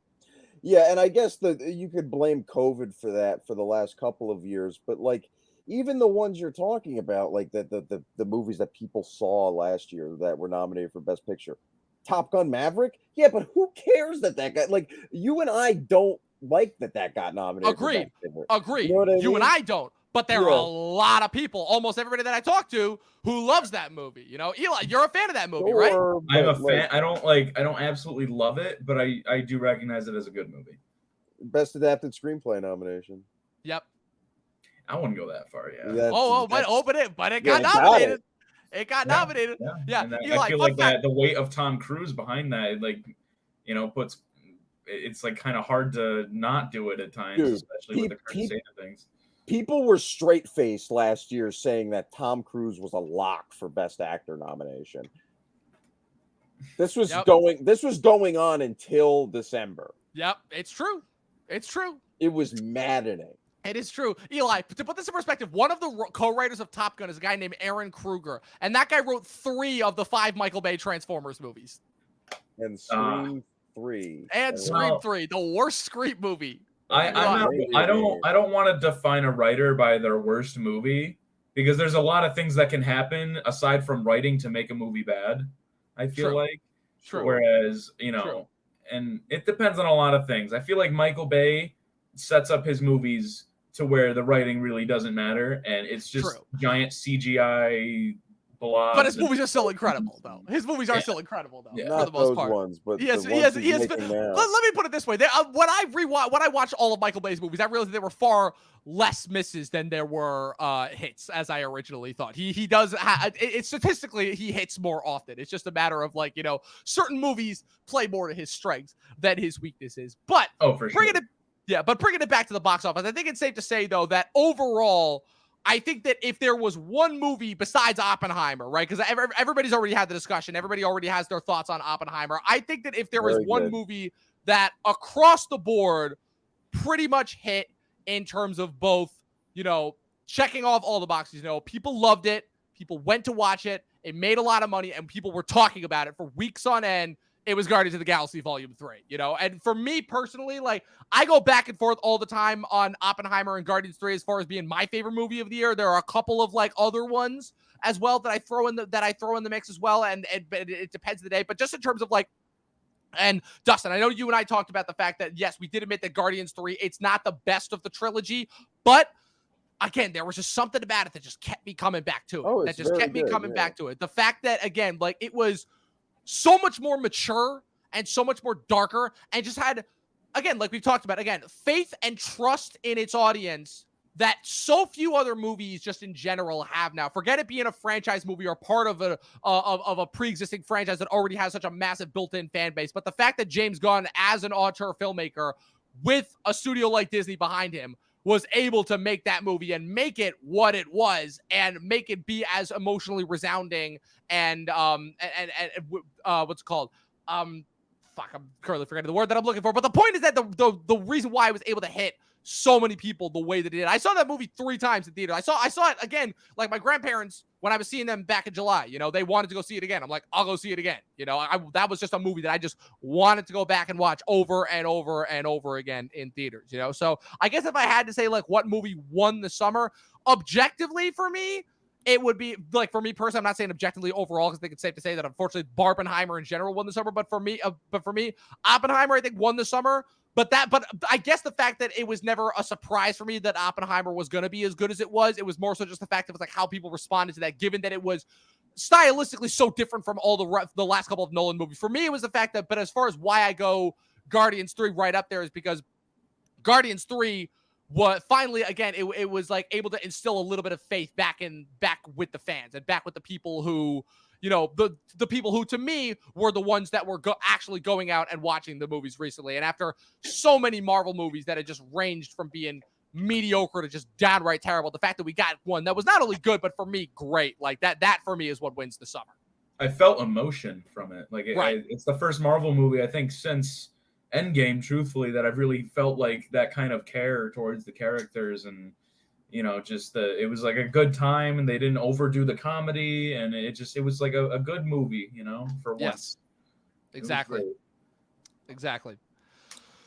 Yeah, and I guess you could blame COVID for that for the last couple of years, but like even the ones you're talking about, like the movies that people saw last year that were nominated for Best Picture, Top Gun Maverick, yeah, but who cares that guy? Like you and I don't like that got nominated for Best Agreed. Picture. You know Agreed. what I You and mean? I don't. But there are Yeah, a lot of people, almost everybody that I talk to, who loves that movie. Eli, you're a fan of that movie, right? sure, I'm a but fan. like I don't absolutely love it, but I do recognize it as a good movie. Best Adapted Screenplay nomination. Yep. I wouldn't go that far, yeah. But it yeah, got it got it. nominated. It got Yeah, nominated. yeah. Yeah. And I Eli, feel fun like fact. that the weight of Tom Cruise behind that, like, puts it's like kind of hard to not do it at times, Dude, especially with the current state of things. people were straight faced last year saying that Tom Cruise was a lock for Best Actor nomination. This was Yep. going on until December. Yep. It's true. It's true. It was maddening. It is true. Eli, to put this in perspective, one of the co-writers of Top Gun is a guy named Aaron Kruger, and that guy wrote 3 of the 5 Michael Bay Transformers movies. And Scream 3. And Scream 3, the worst Scream movie. I don't want to define a writer by their worst movie, because there's a lot of things that can happen aside from writing to make a movie bad, I feel like. True. Whereas, and it depends on a lot of things. I feel like Michael Bay sets up his movies to where the writing really doesn't matter, and it's just giant CGI blobs. But his movies are still incredible, though. His movies are still incredible, though, for the most part. Ones, but Let me put it this way: when I watched all of Michael Bay's movies, I realized there were far less misses than there were hits, as I originally thought. He does statistically he hits more often. It's just a matter of certain movies play more to his strengths than his weaknesses. But bringing it back to the box office, I think it's safe to say though that overall, I think that if there was one movie besides Oppenheimer, right? Because everybody's already had the discussion. Everybody already has their thoughts on Oppenheimer. I think that if there was one movie that across the board pretty much hit in terms of both, checking off all the boxes, people loved it. People went to watch it. It made a lot of money and people were talking about it for weeks on end. It was Guardians of the Galaxy Volume 3, And for me personally, like, I go back and forth all the time on Oppenheimer and Guardians 3 as far as being my favorite movie of the year. There are a couple of other ones as well that I throw in the mix as well, and it depends on the day. But just in terms of and Dustin, I know you and I talked about the fact that yes, we did admit that Guardians 3, it's not the best of the trilogy, but again, there was just something about it that just kept me coming back to it. That just kept me coming back to it. The fact that again, it was so much more mature and so much more darker, and just had, again, like we've talked about, again, faith and trust in its audience that so few other movies just in general have now. Forget it being a franchise movie or part of a pre-existing franchise that already has such a massive built-in fan base. But the fact that James Gunn, as an auteur filmmaker with a studio like Disney behind him, was able to make that movie and make it what it was and make it be as emotionally resounding and what's it called? I'm currently forgetting the word that I'm looking for. But the point is that the reason why I was able to hit so many people the way that it did. I saw that movie 3 times in theater. I saw it again, like my grandparents, when I was seeing them back in July, they wanted to go see it again. I'm like, I'll go see it again. That was just a movie that I just wanted to go back and watch over and over and over again in theaters, So I guess if I had to say what movie won the summer, objectively for me, it would be for me personally, I'm not saying objectively overall, because I think it's safe to say that unfortunately Barbenheimer in general won the summer. But for me, Oppenheimer, I think, won the summer. But I guess the fact that it was never a surprise for me that Oppenheimer was going to be as good as it was more so just the fact of how people responded to that, given that it was stylistically so different from all the last couple of Nolan movies. For me, it was the fact that, but as far as why I go Guardians 3 right up there is because Guardians 3 was finally, again, it was able to instill a little bit of faith back with the fans and back with the people who the people who to me were the ones that were actually going out and watching the movies recently. And after so many Marvel movies that had just ranged from being mediocre to just downright terrible, the fact that we got one that was not only good, but for me, great, like that for me is what wins the summer. I felt emotion from it. Like right. it's the first Marvel movie I think since Endgame, truthfully, that I've really felt like that kind of care towards the characters, and just it was like a good time, and they didn't overdo the comedy, and it was like a good movie, for once. Yes, exactly.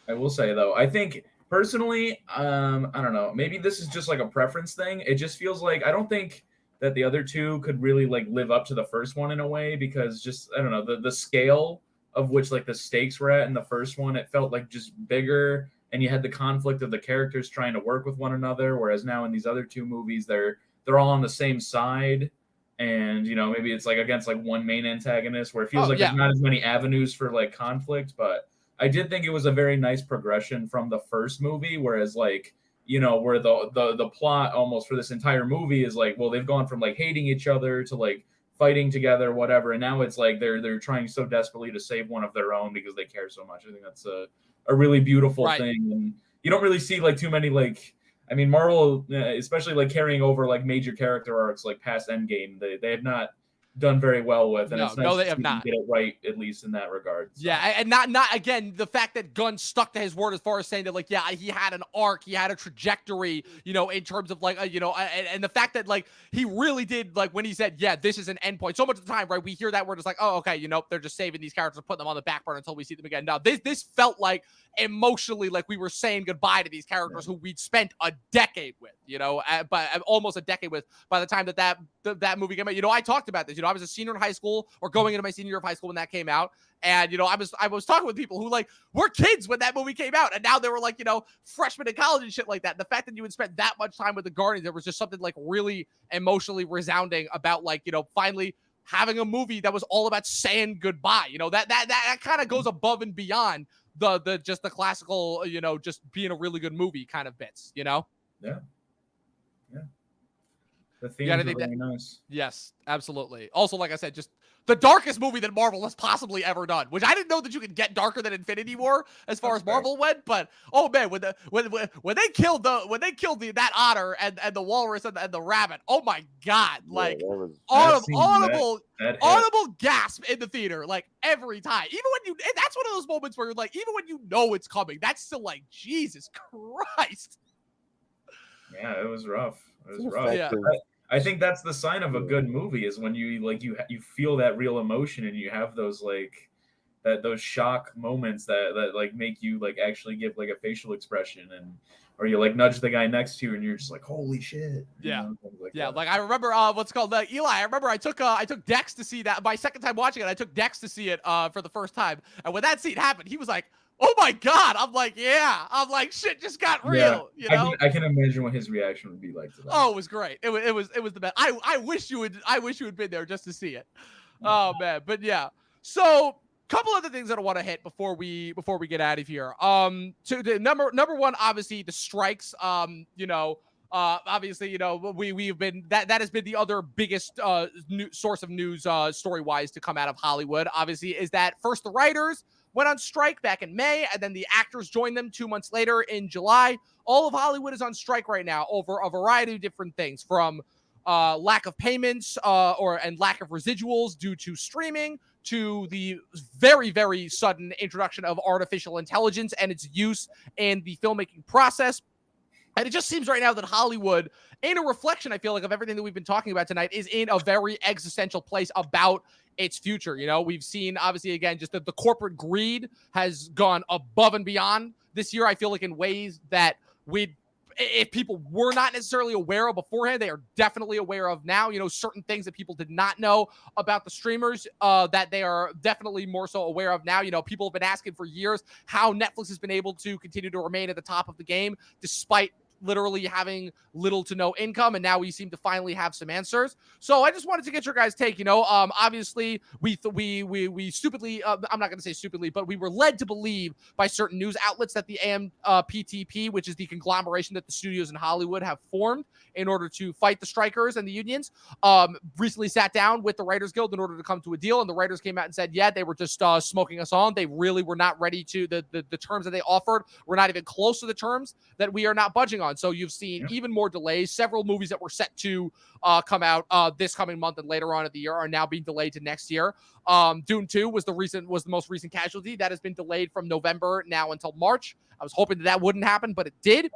I will say though, I think personally, I don't know, maybe this is just like a preference thing. It just feels like I don't think that the other two could really like live up to the first one in a way, because just I don't know, the scale of which like the stakes were at in the first one, it felt like just bigger, and you had the conflict of the characters trying to work with one another, whereas now in these other two movies they're all on the same side, and maybe it's like against like one main antagonist, where it feels there's not as many avenues for like conflict. But I did think it was a very nice progression from the first movie, whereas like where the plot almost for this entire movie is like, well, they've gone from like hating each other to like fighting together, whatever, and now it's like they're trying so desperately to save one of their own because they care so much. I think that's a really beautiful thing, and you don't really see like too many like, I mean, Marvel, especially like carrying over like major character arcs like past Endgame, they have not done very well with, and it's nice they to have see them not. get it right, at least in that regard. So. Yeah, and not again, the fact that Gunn stuck to his word as far as saying that, like, yeah, he had an arc, he had a trajectory, in terms of like, and the fact that like he really did, like when he said, yeah, this is an endpoint. So much of the time, right, we hear that word, it's like, oh, okay, they're just saving these characters and putting them on the back burner until we see them again. Now, this felt like emotionally like we were saying goodbye to these characters who we'd spent a decade with, but almost a decade with by the time that movie came out. I talked about this. I was a senior in high school, or going into my senior year of high school when that came out. And, I was talking with people who like were kids when that movie came out, and now they were like, freshmen in college and shit like that. And the fact that you would spend that much time with the Guardians, there was just something like really emotionally resounding about like, finally having a movie that was all about saying goodbye. That kind of goes above and beyond the just the classical, just being a really good movie kind of bits, Yeah. The themes are really nice. Yes, absolutely. Also, like I said, just the darkest movie that Marvel has possibly ever done, which I didn't know that you could get darker than Infinity War as far as Marvel went. But oh man, when they killed that otter and the walrus and the rabbit, oh my god, like audible gasp in the theater, like every time. Even when that's one of those moments where you're like, even when it's coming, that's still like, Jesus Christ. Yeah, it was rough. Yeah. I think that's the sign of a good movie, is when you like you feel that real emotion, and you have those like those shock moments that like make you like actually give like a facial expression, or you like nudge the guy next to you and you're just like, holy shit. Like I remember what's called Eli. I remember I took Dex to see that. My second time watching it, I took Dex to see it for the first time, and when that scene happened, he was like, oh my god! I'm like, yeah. I'm like, shit just got real. I can imagine what his reaction would be like to that. Oh, it was great. It was the best. I wish you had been there just to see it. Oh man, but yeah. So, couple other things that I want to hit before we get out of here. So the number one, obviously the strikes. Obviously, we've been that has been the other biggest source of news story wise to come out of Hollywood. Obviously, is that first the writers went on strike back in May, and then the actors joined them 2 months later in July. All of Hollywood is on strike right now over a variety of different things, from lack of payments and lack of residuals due to streaming, to the very, very sudden introduction of artificial intelligence and its use in the filmmaking process. And it just seems right now that Hollywood, in a reflection, I feel like, of everything that we've been talking about tonight, is in a very existential place about its future. We've seen, obviously, again, just that the corporate greed has gone above and beyond this year. I feel like in ways that if people were not necessarily aware of beforehand, they are definitely aware of now. Certain things that people did not know about the streamers that they are definitely more so aware of now. People have been asking for years how Netflix has been able to continue to remain at the top of the game despite literally having little to no income, and now we seem to finally have some answers. So I just wanted to get your guys' take. Obviously we stupidly, I'm not going to say stupidly, but we were led to believe by certain news outlets that the AMPTP, which is the conglomeration that the studios in Hollywood have formed in order to fight the strikers and the unions, recently sat down with the Writers Guild in order to come to a deal. And the writers came out and said, yeah, they were just smoking us on. They really were not ready to, the terms that they offered were not even close to the terms that we are not budging on. So you've seen even more delays. Several movies that were set to come out this coming month and later on in the year are now being delayed to next year. Dune 2 was the most recent casualty that has been delayed from November now until March. I was hoping that wouldn't happen, but it did.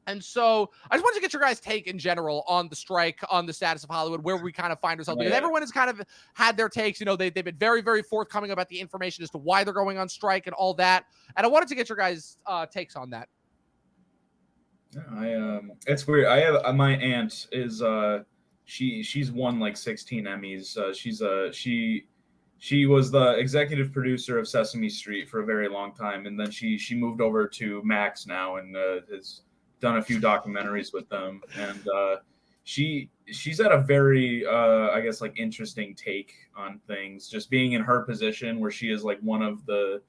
And so I just wanted to get your guys' take in general on the strike, on the status of Hollywood, where we kind of find ourselves. Because everyone has kind of had their takes. They've been very, very forthcoming about the information as to why they're going on strike and all that. And I wanted to get your guys' takes on that. It's weird. I have my aunt is she's won like 16 Emmys. She was the executive producer of Sesame Street for a very long time, and then she moved over to Max now and has done a few documentaries with them, and she's at a very I guess like interesting take on things, just being in her position where she is like one of the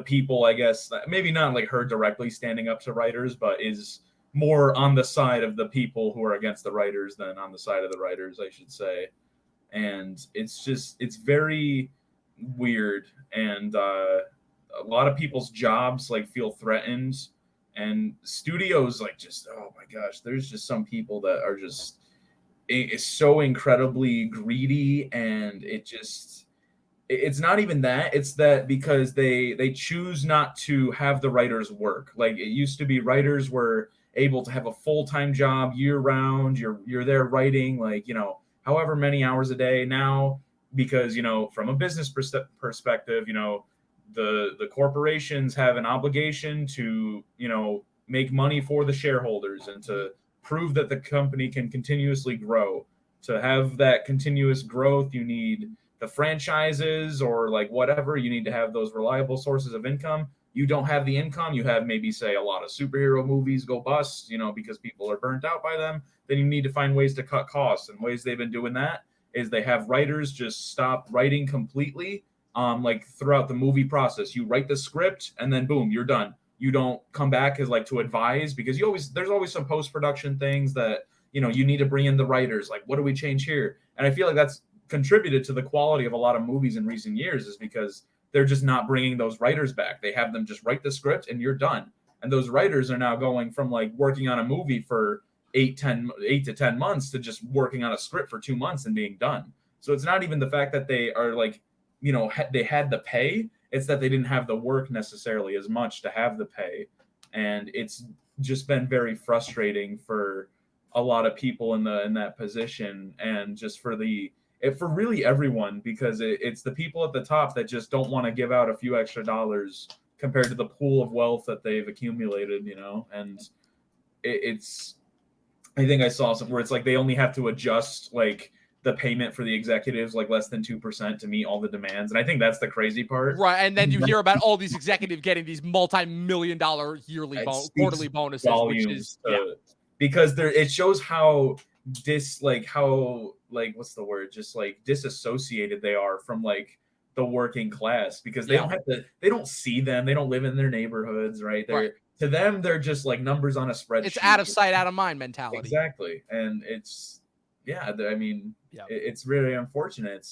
people, I guess, maybe not like her directly standing up to writers, but is more on the side of the people who are against the writers than on the side of the writers, I should say. And it's very weird, and a lot of people's jobs like feel threatened. And studios like just, oh my gosh, there's just some people that are just it's so incredibly greedy, and it's not even that. It's that because they choose not to have the writers work. Like it used to be, writers were able to have a full-time job year round. You're there writing like, however many hours a day. Now, because, from a business perspective, the corporations have an obligation to, make money for the shareholders and to prove that the company can continuously grow. To have that continuous growth, you need the franchises or like whatever. You need to have those reliable sources of income. You don't have the income. You have maybe, say, a lot of superhero movies go bust, because people are burnt out by them. Then you need to find ways to cut costs. And ways they've been doing that is they have writers just stop writing completely. Like throughout the movie process, you write the script and then boom, you're done. You don't come back as like to advise, because there's always some post-production things that, you need to bring in the writers. Like, what do we change here? And I feel like that's contributed to the quality of a lot of movies in recent years, is because they're just not bringing those writers back. They have them just write the script and you're done. And those writers are now going from like working on a movie for 8 to 10 months to just working on a script for 2 months and being done. So it's not even the fact that they are like, they had the pay. It's that they didn't have the work necessarily as much to have the pay. And it's just been very frustrating for a lot of people in that position, and just for really everyone, because it's the people at the top that just don't want to give out a few extra dollars compared to the pool of wealth that they've accumulated, and it's, I think I saw something where it's like they only have to adjust like the payment for the executives like less than 2% to meet all the demands. And I think that's the crazy part. Right. And then you hear about all these executives getting these multi-million-dollar yearly quarterly bonuses, which is because it shows how what's the word? Just like disassociated they are from like the working class, because they don't see them. They don't live in their neighborhoods, right? To them, they're just like numbers on a spreadsheet. It's out of sight, out of mind mentality. Exactly. And it's, it's really unfortunate.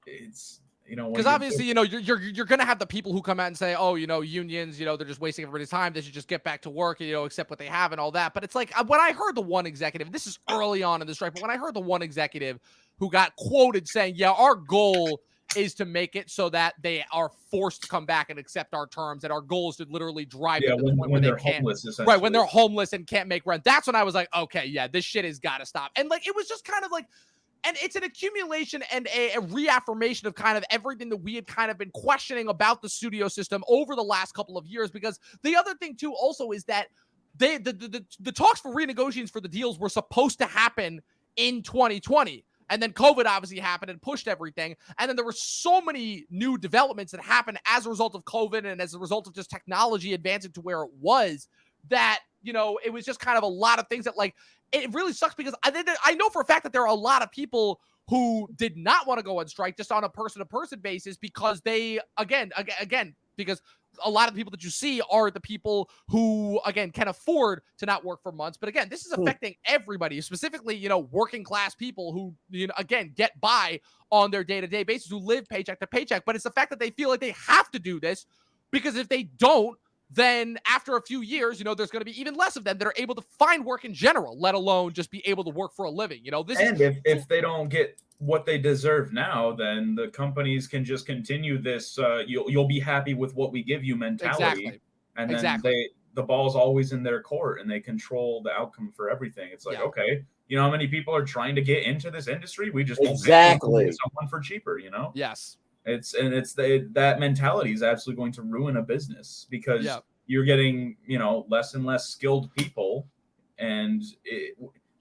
It's because obviously, you're going to have the people who come out and say, oh, unions, they're just wasting everybody's time. They should just get back to work and, accept what they have and all that. But it's like, when I heard the one executive, this is early on in the strike, but when I heard the one executive who got quoted saying, yeah, our goal is to make it so that they are forced to come back and accept our terms, and our goal is to literally drive them to the point when they're homeless, right, when they're homeless and can't make rent. That's when I was like, okay, yeah, this shit has got to stop. And like, it was just kind of like, and it's an accumulation and a reaffirmation of kind of everything that we had kind of been questioning about the studio system over the last couple of years. Because the other thing too also is that the talks for renegotiations for the deals were supposed to happen in 2020. And then COVID obviously happened and pushed everything. And then there were so many new developments that happened as a result of COVID and as a result of just technology advancing to where it was, that it was just kind of a lot of things that like, it really sucks because I know for a fact that there are a lot of people who did not want to go on strike just on a person-to-person basis because they, again, because a lot of the people that you see are the people who, again, can afford to not work for months. But again, this is affecting everybody, specifically, working class people who, again, get by on their day-to-day basis, who live paycheck to paycheck. But it's the fact that they feel like they have to do this because if they don't, then after a few years, there's going to be even less of them that are able to find work in general, let alone just be able to work for a living. If they don't get what they deserve now, then the companies can just continue this you'll be happy with what we give you mentality. Exactly. And then the ball's always in their court and they control the outcome for everything. It's like, okay, how many people are trying to get into this industry? We just won't pay someone for cheaper, Yes. That mentality is absolutely going to ruin a business because you're getting, less and less skilled people, and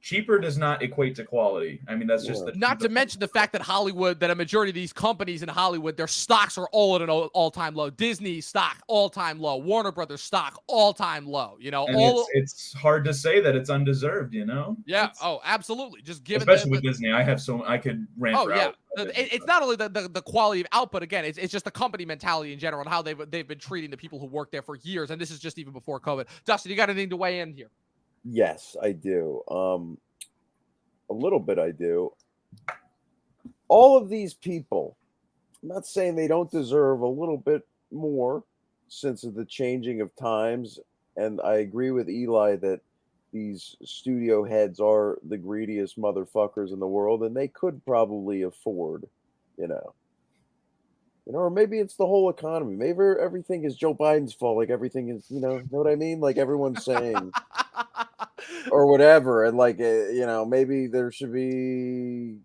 cheaper does not equate to quality. I mean, that's just not to mention the fact that Hollywood, that a majority of these companies in Hollywood, their stocks are all at an all-time low. Disney stock, all-time low. Warner Brothers stock, all-time low. It's hard to say that it's undeserved, Yeah. Absolutely. Just given especially with Disney, I could rant for hours. It's not only the quality of output. Again, it's just the company mentality in general and how they've been treating the people who work there for years. And this is just even before COVID. Dustin, you got anything to weigh in here? Yes, I do. A little bit I do. All of these people, I'm not saying they don't deserve a little bit more since of the changing of times. And I agree with Eli that these studio heads are the greediest motherfuckers in the world, and they could probably afford, or maybe it's the whole economy. Maybe everything is Joe Biden's fault. Like everything is, know what I mean? Like everyone's saying, or whatever. And like, maybe there should be,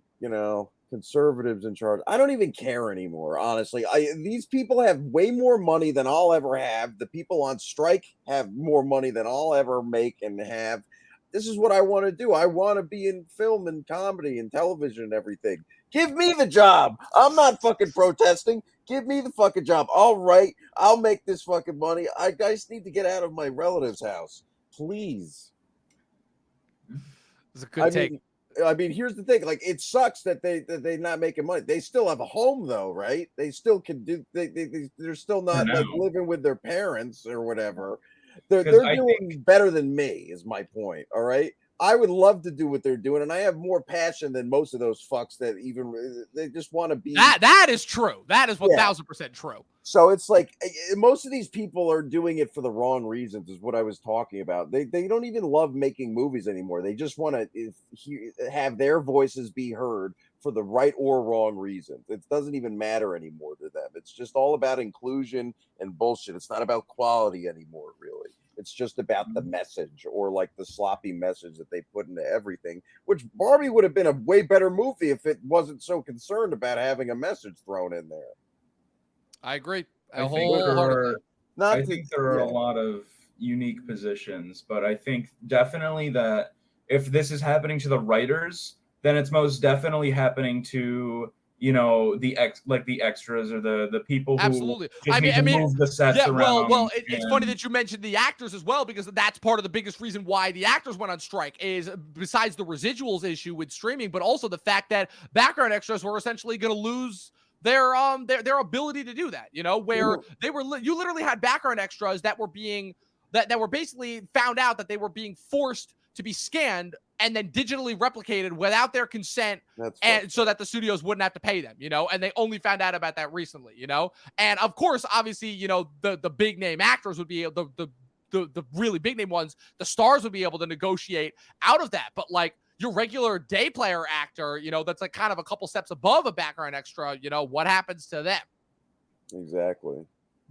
conservatives in charge. I don't even care anymore, honestly. These people have way more money than I'll ever have. The people on strike have more money than I'll ever make and have. This is what I want to do. I want to be in film and comedy and television and everything. Give me the job. I'm not fucking protesting. Give me the fucking job. All right. I'll make this fucking money. I just need to get out of my relative's house. Please. It's a good take. I mean, here's the thing. Like, it sucks that they're not making money. They still have a home, though, right? They still can do. They're still not like living with their parents or whatever. They're doing better than me. Is my point. All right. I would love to do what they're doing, and I have more passion than most of those fucks that they just want to be. That is true. That is 1000% true. So it's like most of these people are doing it for the wrong reasons, is what I was talking about. They don't even love making movies anymore. They just want to have their voices be heard for the right or wrong reasons. It doesn't even matter anymore to them. It's just all about inclusion and bullshit. It's not about quality anymore, really. It's just about the message, or like the sloppy message that they put into everything, which Barbie would have been a way better movie if it wasn't so concerned about having a message thrown in there. I agree. I think there are a lot of unique positions, but I think definitely that if this is happening to the writers, then it's most definitely happening to the extras or the people who just need to move the sets around. Well, it's funny that you mentioned the actors as well, because that's part of the biggest reason why the actors went on strike, is besides the residuals issue with streaming, but also the fact that background extras were essentially going to lose their ability to do that, where you literally had background extras that were being that were basically found out that they were being forced to be scanned and then digitally replicated without their consent, and so that the studios wouldn't have to pay them, and they only found out about that recently, and of course, obviously, the big name actors would be the really big name ones, the stars would be able to negotiate out of that, but like your regular day player actor, that's like kind of a couple steps above a background extra, what happens to them? Exactly.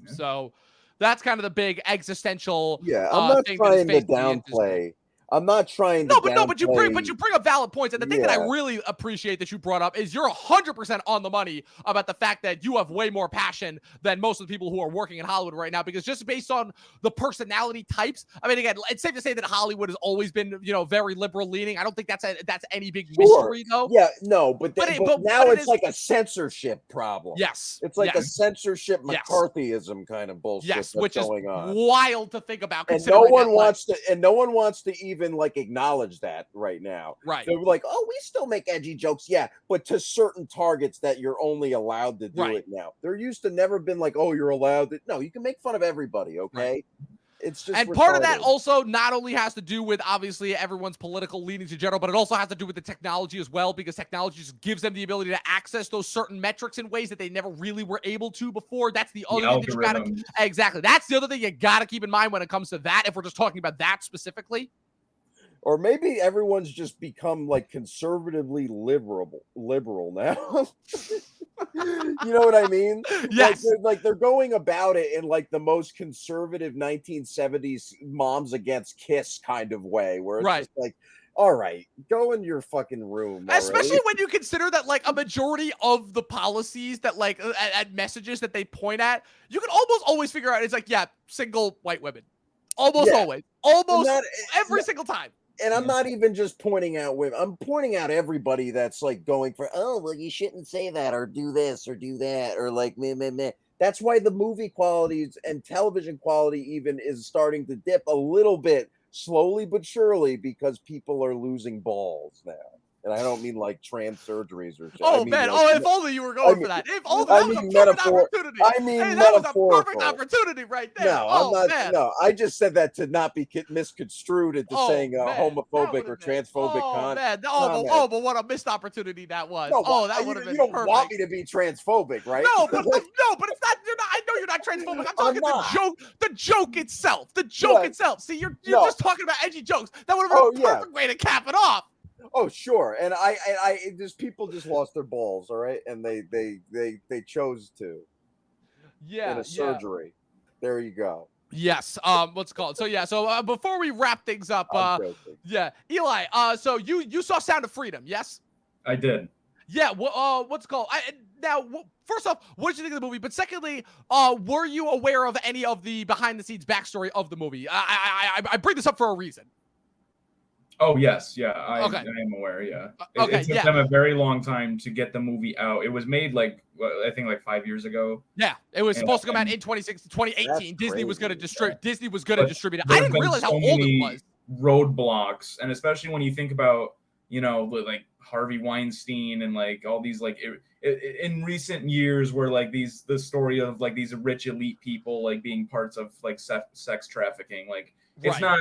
So that's kind of the big existential I'm not thing trying to downplay I'm not trying to But you bring up valid points, and the thing that I really appreciate that you brought up is you're 100% on the money about the fact that you have way more passion than most of the people who are working in Hollywood right now, because just based on the personality types, I mean, again, it's safe to say that Hollywood has always been, very liberal leaning. I don't think that's any big mystery, though. Yeah, no, but now it's like a censorship problem. Yes, it's like a censorship McCarthyism kind of bullshit. Yes, which going is on. wild to think about. And no one wants to even like acknowledge that right now. Right. They're like, oh, we still make edgy jokes. Yeah, but to certain targets that you're only allowed to do it now. There used to never been like, oh, you're allowed to. No, you can make fun of everybody. Okay. Right. It's just and part of that also not only has to do with obviously everyone's political leanings in general, but it also has to do with the technology as well, because technology just gives them the ability to access those certain metrics in ways that they never really were able to before. That's the other thing that you gotta exactly. That's the other thing you gotta keep in mind when it comes to that. If we're just talking about that specifically. Or maybe everyone's just become like conservatively liberal now. You know what I mean? Yes. Like they're going about it in like the most conservative 1970s moms against Kiss kind of way, where it's just like, all right, go in your fucking room. Especially when you consider that like a majority of the policies that like at messages that they point at, you can almost always figure out it's like, single white women. Almost every single time. And I'm not even just pointing out women. I'm pointing out everybody that's like going for, oh, well, you shouldn't say that or do this or do that or like meh. That's why the movie qualities and television quality even is starting to dip a little bit, slowly but surely, because people are losing balls now. And I don't mean like trans surgeries or shit. Oh, man. If only you were going for that. If only that was a perfect opportunity. That was a perfect opportunity right there. No, I'm not. Man. No, I just said that to not be misconstrued into saying homophobic or transphobic content. But what a missed opportunity that was. That would have been perfect. You don't want me to be transphobic, right? No, but it's not. I know you're not transphobic. I'm talking the joke itself. The joke itself. See, you're just talking about edgy jokes. That would have been a perfect way to cap it off. Oh, sure. And I just people just lost their balls, all right? And they chose to. Yeah. In a surgery. There you go. Yes. What's it called? So before we wrap things up, Eli, so you saw Sound of Freedom, yes? I did. Yeah, what's it called? First off, what did you think of the movie? But secondly, were you aware of any of the behind the scenes backstory of the movie? I bring this up for a reason. Oh, yes. Yeah, I am aware. Yeah. It took them a very long time to get the movie out. It was made I think 5 years ago. Yeah. It was supposed to come out in 2018. Disney was going to distribute it. I didn't realize how old it was. Roadblocks. And especially when you think about, like Harvey Weinstein and like all these in recent years where like the story of like these rich elite people like being parts of like sex trafficking, like it's not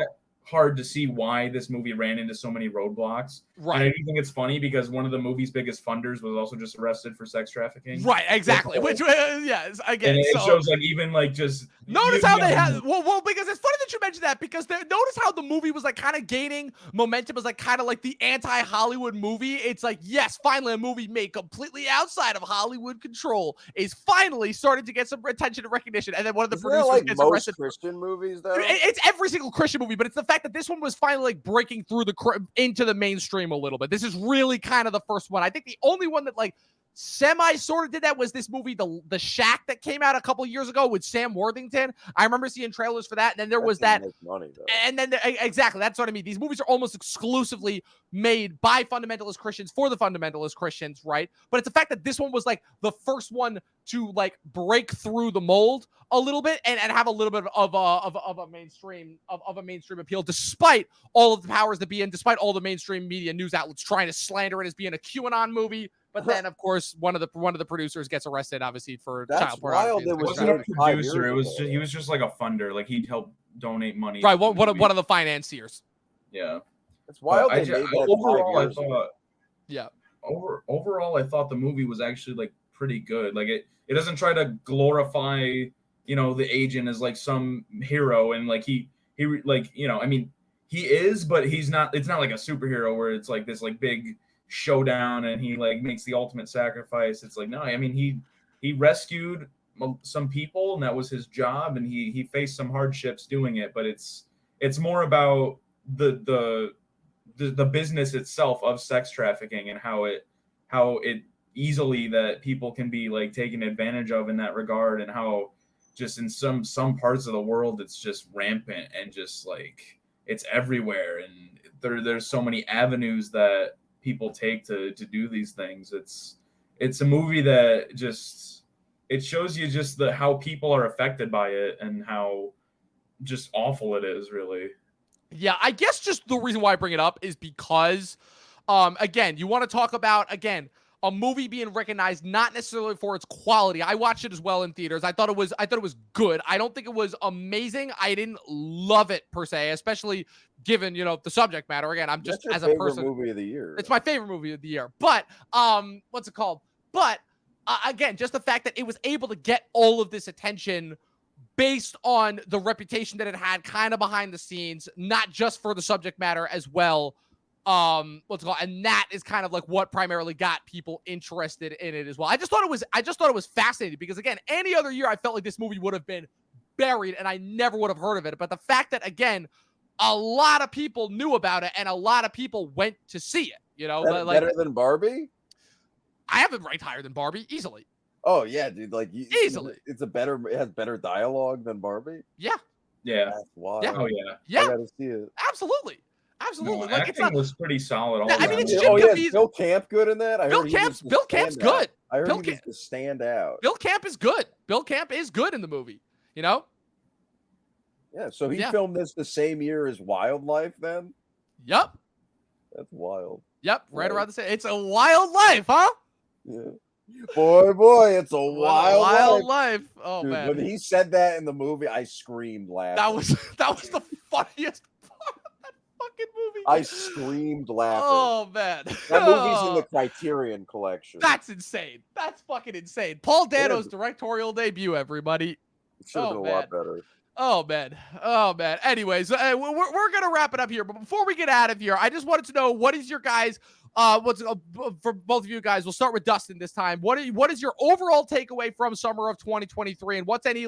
hard to see why this movie ran into so many roadblocks. Right. And I do think it's funny because one of the movie's biggest funders was also just arrested for sex trafficking. Right, exactly. Which, again. And it shows like even like just... Notice how they had... Well, because it's funny that you mentioned that because notice how the movie was like kind of gaining momentum as like kind of like the anti-Hollywood movie. It's like, yes, finally a movie made completely outside of Hollywood control is finally starting to get some attention and recognition. And then one of the producers gets arrested. Christian movies, though? It's every single Christian movie, but it's the fact that this one was finally like breaking through into the mainstream a little bit. This is really kind of the first one. I think the only one that like semi sort of did that was this movie, The Shack, that came out a couple years ago with Sam Worthington. I remember seeing trailers for that. And then there was that. Money, and then exactly, that's what I mean. These movies are almost exclusively made by fundamentalist Christians for the fundamentalist Christians, right? But it's the fact that this one was like the first one to like break through the mold a little bit and have a little bit of a mainstream appeal, despite all of the powers that be in, despite all the mainstream media news outlets trying to slander it as being a QAnon movie. But then, of course, one of the producers gets arrested, obviously, for child pornography. It wasn't a producer. He was just like a funder. Like he'd help donate money. Right, one of the financiers. Yeah, it's wild. Overall, I thought the movie was actually like pretty good. Like it doesn't try to glorify the agent as like some hero, and like he I mean he is, but he's not. It's not like a superhero where it's like this like big showdown and he like makes the ultimate sacrifice. It's like, no, I mean he rescued some people and that was his job, and he faced some hardships doing it, but it's more about the business itself of sex trafficking and how it easily that people can be like taken advantage of in that regard, and how just in some parts of the world it's just rampant and just like it's everywhere, and there's so many avenues that people take to do these things. It's a movie that just it shows you just how people are affected by it and how just awful it is, really. Yeah, I guess just the reason why I bring it up is because, again, you want to talk about, again, a movie being recognized not necessarily for its quality. I watched it as well in theaters. I thought it was good. I don't think it was amazing. I didn't love it per se, especially given, the subject matter. Again, I'm just That's as your a favorite person. movie of the year. It's my favorite movie of the year. But what's it called? But again, just the fact that it was able to get all of this attention based on the reputation that it had kind of behind the scenes, not just for the subject matter as well. What's it called? And that is kind of like what primarily got people interested in it as well. I just thought it was fascinating because, again, any other year I felt like this movie would have been buried and I never would have heard of it. But the fact that, again, a lot of people knew about it and a lot of people went to see it, better than Barbie? I have it ranked higher than Barbie easily. Oh yeah, dude! Like easily, it has better dialogue than Barbie. Yeah, that's wild. Yeah. Oh yeah, I gotta see it. Absolutely. No, like acting was pretty solid. All I mean, it's around. Jim yeah, Caviezel. Bill Camp good in that. Bill Camp's good. I heard Bill he was to stand out. Bill Camp is good. Bill Camp is good in the movie. Yeah, so he filmed this the same year as Wildlife. Then. Yep. That's wild. Yep, right around the same. It's a wild life, huh? Yeah. Boy, it's a wild life. Oh, dude, man. when he said that in the movie, I screamed laughing. That was the funniest part of that fucking movie. I screamed laughing. Oh, man. That movie's in the Criterion collection. That's insane. That's fucking insane. Paul Dano's directorial debut, everybody. It should have been a lot better. Oh, man. Anyways, we're going to wrap it up here. But before we get out of here, I just wanted to know, what is your guys' for both of you guys, we'll start with Dustin this time. What is your overall takeaway from summer of 2023? And what's any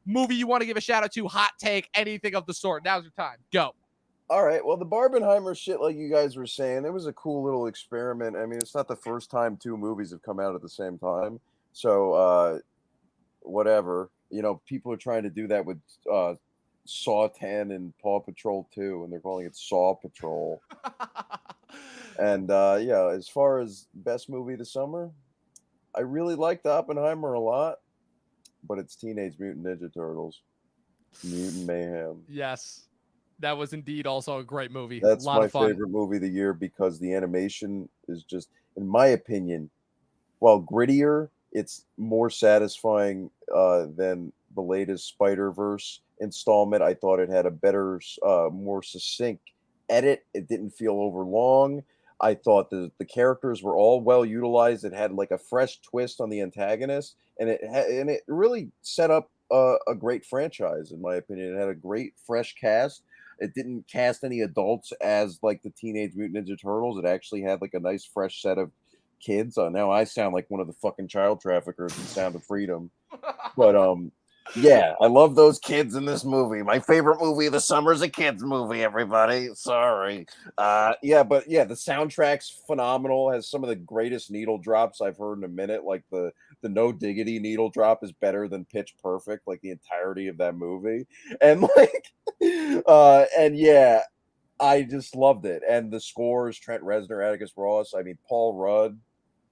movie you want to give a shout out to, hot take, anything of the sort? Now's your time. Go. All right. Well, the Barbenheimer shit, like you guys were saying, it was a cool little experiment. I mean, it's not the first time two movies have come out at the same time. So, whatever. People are trying to do that with Saw 10 and Paw Patrol 2, and they're calling it Saw Patrol. And as far as best movie of the summer, I really liked Oppenheimer a lot, but it's Teenage Mutant Ninja Turtles, Mutant Mayhem. Yes, that was indeed also a great movie. That's my of fun. favorite movie of the year because the animation is just, in my opinion, while grittier, it's more satisfying than the latest Spider-Verse installment. I thought it had a better, more succinct edit. It didn't feel overlong. I thought the characters were all well utilized. It had like a fresh twist on the antagonist, and it really set up a great franchise, in my opinion. It had a great fresh cast. It didn't cast any adults as like the Teenage Mutant Ninja Turtles. It actually had like a nice fresh set of kids. Now I sound like one of the fucking child traffickers in Sound of Freedom, but yeah, I love those kids in this movie. My favorite movie of the summer is a kids movie, everybody. Sorry. But the soundtrack's phenomenal. Has some of the greatest needle drops I've heard in a minute. Like the No Diggity needle drop is better than Pitch Perfect, like the entirety of that movie. And I just loved it. And the scores, Trent Reznor, Atticus Ross. I mean, Paul Rudd.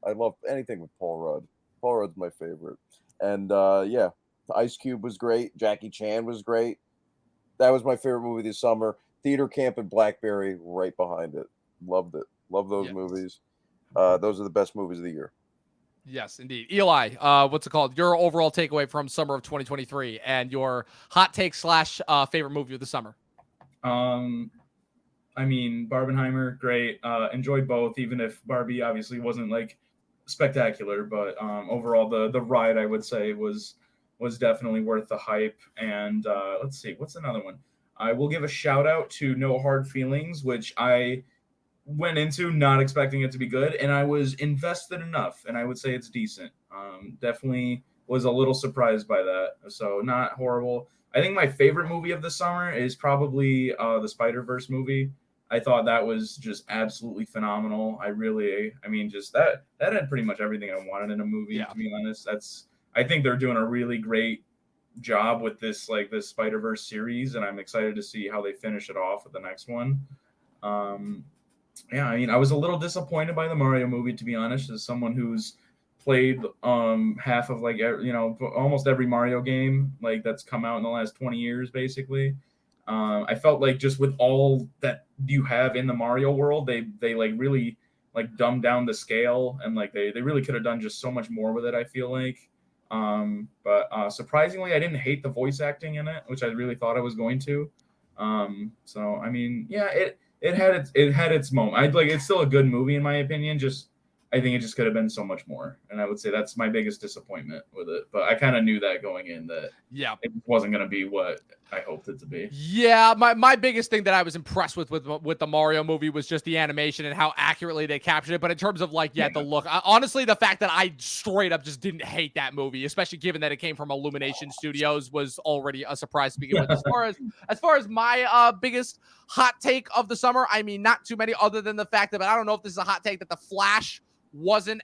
I love anything with Paul Rudd. Paul Rudd's my favorite. And Ice Cube was great. Jackie Chan was great. That was my favorite movie this summer. Theater Camp and Blackberry right behind it. Loved it. Love those movies. Those are the best movies of the year. Yes, indeed. Eli, what's it called? Your overall takeaway from summer of 2023 and your hot take / favorite movie of the summer. I mean, Barbenheimer, great. Enjoyed both, even if Barbie obviously wasn't like spectacular, but overall the ride, I would say, was definitely worth the hype. And let's see, what's another one? I will give a shout out to No Hard Feelings, which I went into not expecting it to be good, and I was invested enough, and I would say it's decent. Definitely was a little surprised by that. So not horrible. I think my favorite movie of the summer is probably the Spider-Verse movie. I thought that was just absolutely phenomenal. I mean, just that had pretty much everything I wanted in a movie, to be honest. I think they're doing a really great job with this Spider-Verse series, and I'm excited to see how they finish it off with the next one. Yeah, I mean, I was a little disappointed by the Mario movie, to be honest, as someone who's played half of almost every Mario game that's come out in the last 20 years, basically. I felt like just with all that you have in the Mario world, they really dumbed down the scale, and they really could have done just so much more with it, I feel like. But surprisingly, I didn't hate the voice acting in it, which I really thought I was going to. So I mean, yeah, it had its moment. It's still a good movie in my opinion. I think it just could have been so much more, and I would say that's my biggest disappointment with it. But I kind of knew that going in, that it wasn't going to be what I hoped it to be. Yeah, my biggest thing that I was impressed with the Mario movie was just the animation and how accurately they captured it. But in terms of the look, honestly, the fact that I straight up just didn't hate that movie, especially given that it came from Illumination Studios, was already a surprise to begin with. As far as my biggest hot take of the summer, I mean, not too many, other than the fact that, but I don't know if this is a hot take, that The Flash wasn't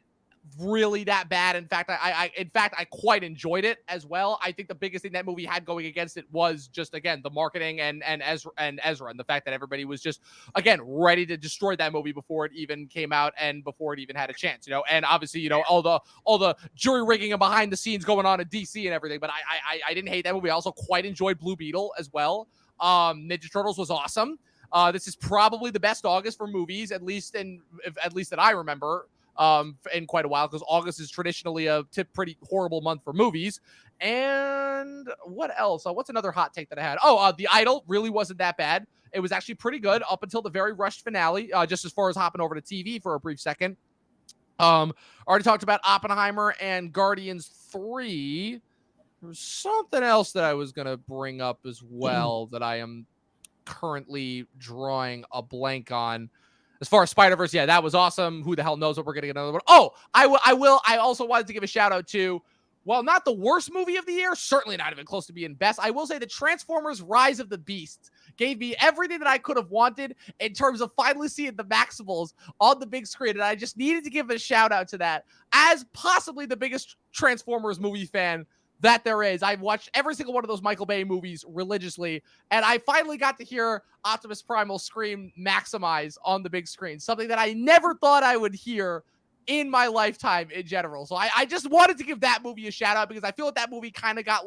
really that bad. In fact, I quite enjoyed it as well. I think the biggest thing that movie had going against it was just, again, the marketing and Ezra, and the fact that everybody was just, again, ready to destroy that movie before it even came out and before it even had a chance, and obviously, all the jury rigging and behind the scenes going on in DC and everything. But I didn't hate that movie. I also quite enjoyed Blue Beetle as well. Ninja Turtles was awesome. This is probably the best August for movies, at least that I remember, in quite a while, because August is traditionally a pretty horrible month for movies. And what else? What's another hot take that I had? The Idol really wasn't that bad. It was actually pretty good up until the very rushed finale, just as far as hopping over to TV for a brief second. Already talked about Oppenheimer and Guardians 3. There was something else that I was going to bring up as well that I am currently drawing a blank on. As far as Spider-Verse, yeah, that was awesome. Who the hell knows what we're going to get another one? Oh, I will. I also wanted to give a shout out to, well, not the worst movie of the year, certainly not even close to being best. I will say the Transformers Rise of the Beasts gave me everything that I could have wanted in terms of finally seeing the Maximals on the big screen. And I just needed to give a shout out to that, as possibly the biggest Transformers movie fan that there is. I've watched every single one of those Michael Bay movies religiously, and I finally got to hear Optimus Primal scream "Maximize" on the big screen, something that I never thought I would hear in my lifetime in general. So I just wanted to give that movie a shout out, because I feel like that movie kind of got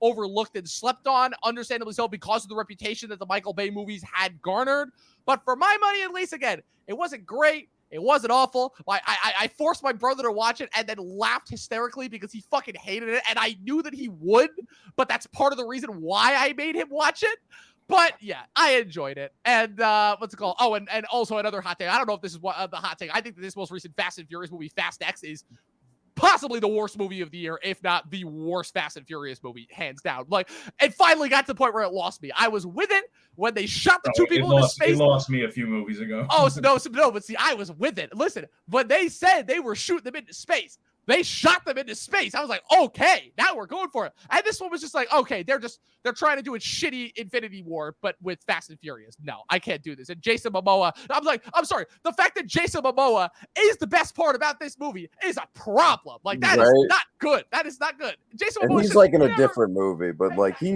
overlooked and slept on, understandably so, because of the reputation that the Michael Bay movies had garnered. But for my money, at least, again, it wasn't great. It wasn't awful. I forced my brother to watch it and then laughed hysterically because he fucking hated it. And I knew that he would, but that's part of the reason why I made him watch it. But yeah, I enjoyed it. And what's it called? Oh, and also another hot take. I don't know if this is what the hot take. I think that this most recent Fast and Furious movie, Fast X, is possibly the worst movie of the year, if not the worst Fast and Furious movie, hands down. It finally got to the point where it lost me. I was with it when they shot the two people into space. It lost me a few movies ago. No, but see, I was with it. Listen, when they said they were shooting them into space, they shot them into space. I was like, okay, now we're going for it. And this one was just like, okay, they're trying to do a shitty Infinity War, but with Fast and Furious. No, I can't do this. And Jason Momoa, I'm sorry. The fact that Jason Momoa is the best part about this movie is a problem. That is not good. That is not good. Jason Momoa, he's in a different movie, but he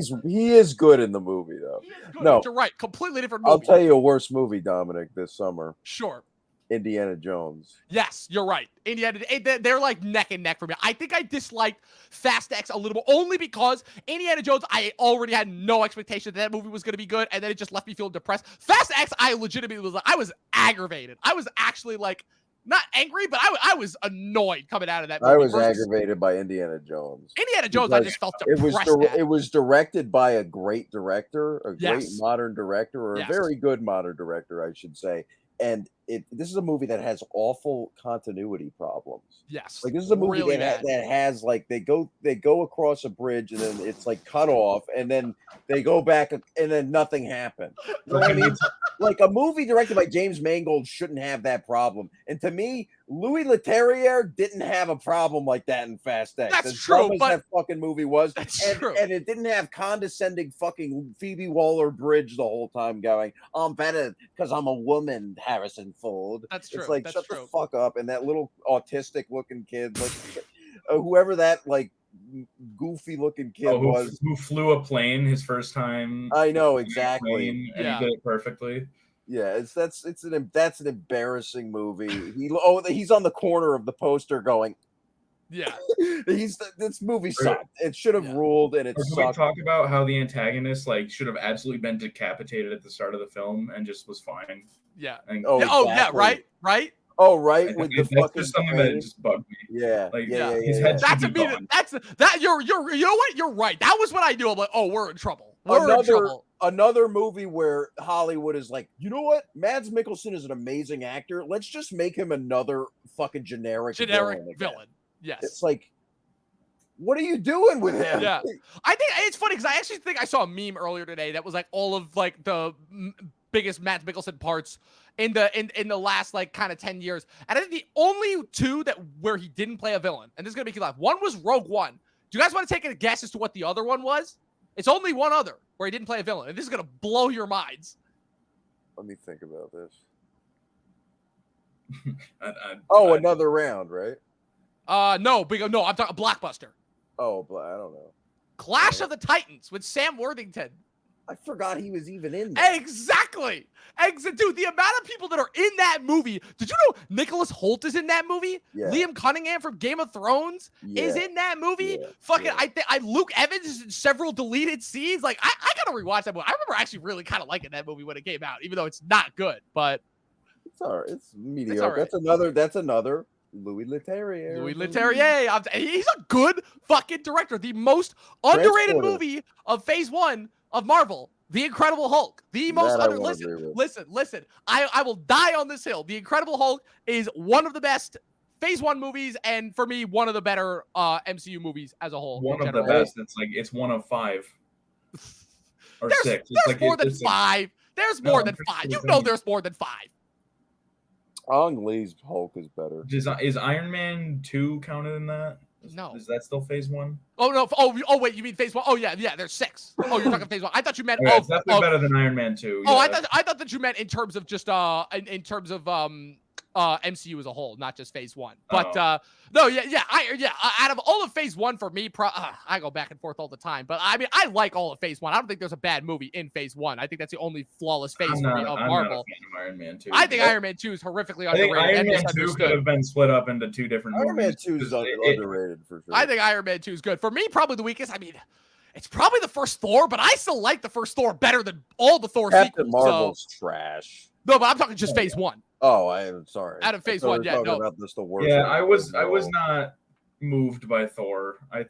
is good in the movie though. No, you're right. Completely different movie. I'll tell you a worse movie, Dominic, this summer. Sure. Indiana Jones. Yes, you're right. Indiana, they're neck and neck for me. I think I disliked Fast X a little bit, only because Indiana Jones, I already had no expectation that movie was going to be good, and then it just left me feeling depressed. Fast X, I legitimately I was aggravated. I was actually not angry, but I was annoyed coming out of that movie. I was aggravated by Indiana Jones. Indiana Jones, I just felt depressed. It was directed by a great director, a great modern director, or a very good modern director, I should say. And this is a movie that has awful continuity problems. Yes. Like this is a movie really that bad. has like they go across a bridge and then it's like cut off and then they go back and then nothing happened. You know what I mean? Like a movie directed by James Mangold shouldn't have that problem. And to me, Louis Leterrier didn't have a problem like that in Fast X. That's as true, dumb as but that fucking movie was, that's true. and it didn't have condescending fucking Phoebe Waller-Bridge the whole time going, "I'm better because I'm a woman." Harrison Ford. That's true. It's like That's shut true. the fuck up. And that little autistic-looking kid, like whoever that like goofy-looking kid was, who flew a plane his first time. I know exactly. And he did it perfectly. Yeah, that's an embarrassing movie. He's on the corner of the poster going, yeah. This movie sucked. It should have ruled, and it or sucked. We talk about how the antagonist like should have absolutely been decapitated at the start of the film and just was fine. Yeah. And, yeah. Right. Oh, right. With the that's fucking just something that just bugged me. Yeah. Like, yeah. His head That's should be gone. you're you know what? You're right. That was what I knew. I'm like, oh, we're in trouble. We're in trouble. Another movie where Hollywood is like, you know what? Mads Mikkelsen is an amazing actor. Let's just make him another fucking generic villain. Yes. It's like, what are you doing with him? Yeah. I think it's funny because I actually think I saw a meme earlier today that was like all of like the biggest Mads Mikkelsen parts in the last like kind of 10 years. And I think the only two where he didn't play a villain, and this is gonna make you laugh. One was Rogue One. Do you guys want to take a guess as to what the other one was? It's only one other where he didn't play a villain, and this is gonna blow your minds. Let me think about this. Another round, right? No, I'm talking Blockbuster. Oh, I don't know. Clash of the Titans with Sam Worthington. I forgot he was even in there. Exactly. Dude, the amount of people that are in that movie. Did you know Nicholas Hoult is in that movie? Yeah. Liam Cunningham from Game of Thrones is in that movie. Luke Evans is in several deleted scenes. Like, I gotta rewatch that movie. I remember actually really kind of liking that movie when it came out, even though it's not good. But it's all right. It's mediocre. It's all right. That's another Louis Leterrier. He's a good fucking director. The most underrated movie of Phase 1 of Marvel, The Incredible Hulk. The most listen. I will die on this hill. The Incredible Hulk is one of the best Phase 1 movies, and for me, one of the better MCU movies as a whole. One of the best. It's one of 5 or 6. There's more than 5. There's more than 5. You know there's more than 5. Ang Lee's Hulk is better. Is Iron Man 2 counted in that? No. Is that still Phase 1? Oh, no. Oh, wait. You mean Phase 1? Oh, yeah. There's 6. Oh, you're talking Phase 1. I thought you meant... it's definitely better than Iron Man 2. Oh, yeah. I thought that you meant in terms of just... in terms of... MCU as a whole, not just Phase 1. But no, out of all of Phase 1 for me, I go back and forth all the time. But I mean, I like all of Phase 1. I don't think there's a bad movie in Phase 1. I think that's the only flawless phase for me of Marvel. I'm not a fan of Iron Man 2. I think Iron Man 2 is horrifically underrated. I think Iron Man 2 could have been split up into 2 different movies. Iron Man 2 is underrated for sure. I think Iron Man 2 is good. For me, probably the weakest. I mean, it's probably the first Thor, but I still like the first Thor better than all the Thor Captain sequels. Marvel's trash. No, but I'm talking just Phase 1. Oh, I'm sorry. Out of Phase 1, yeah, no. I was not moved by Thor. I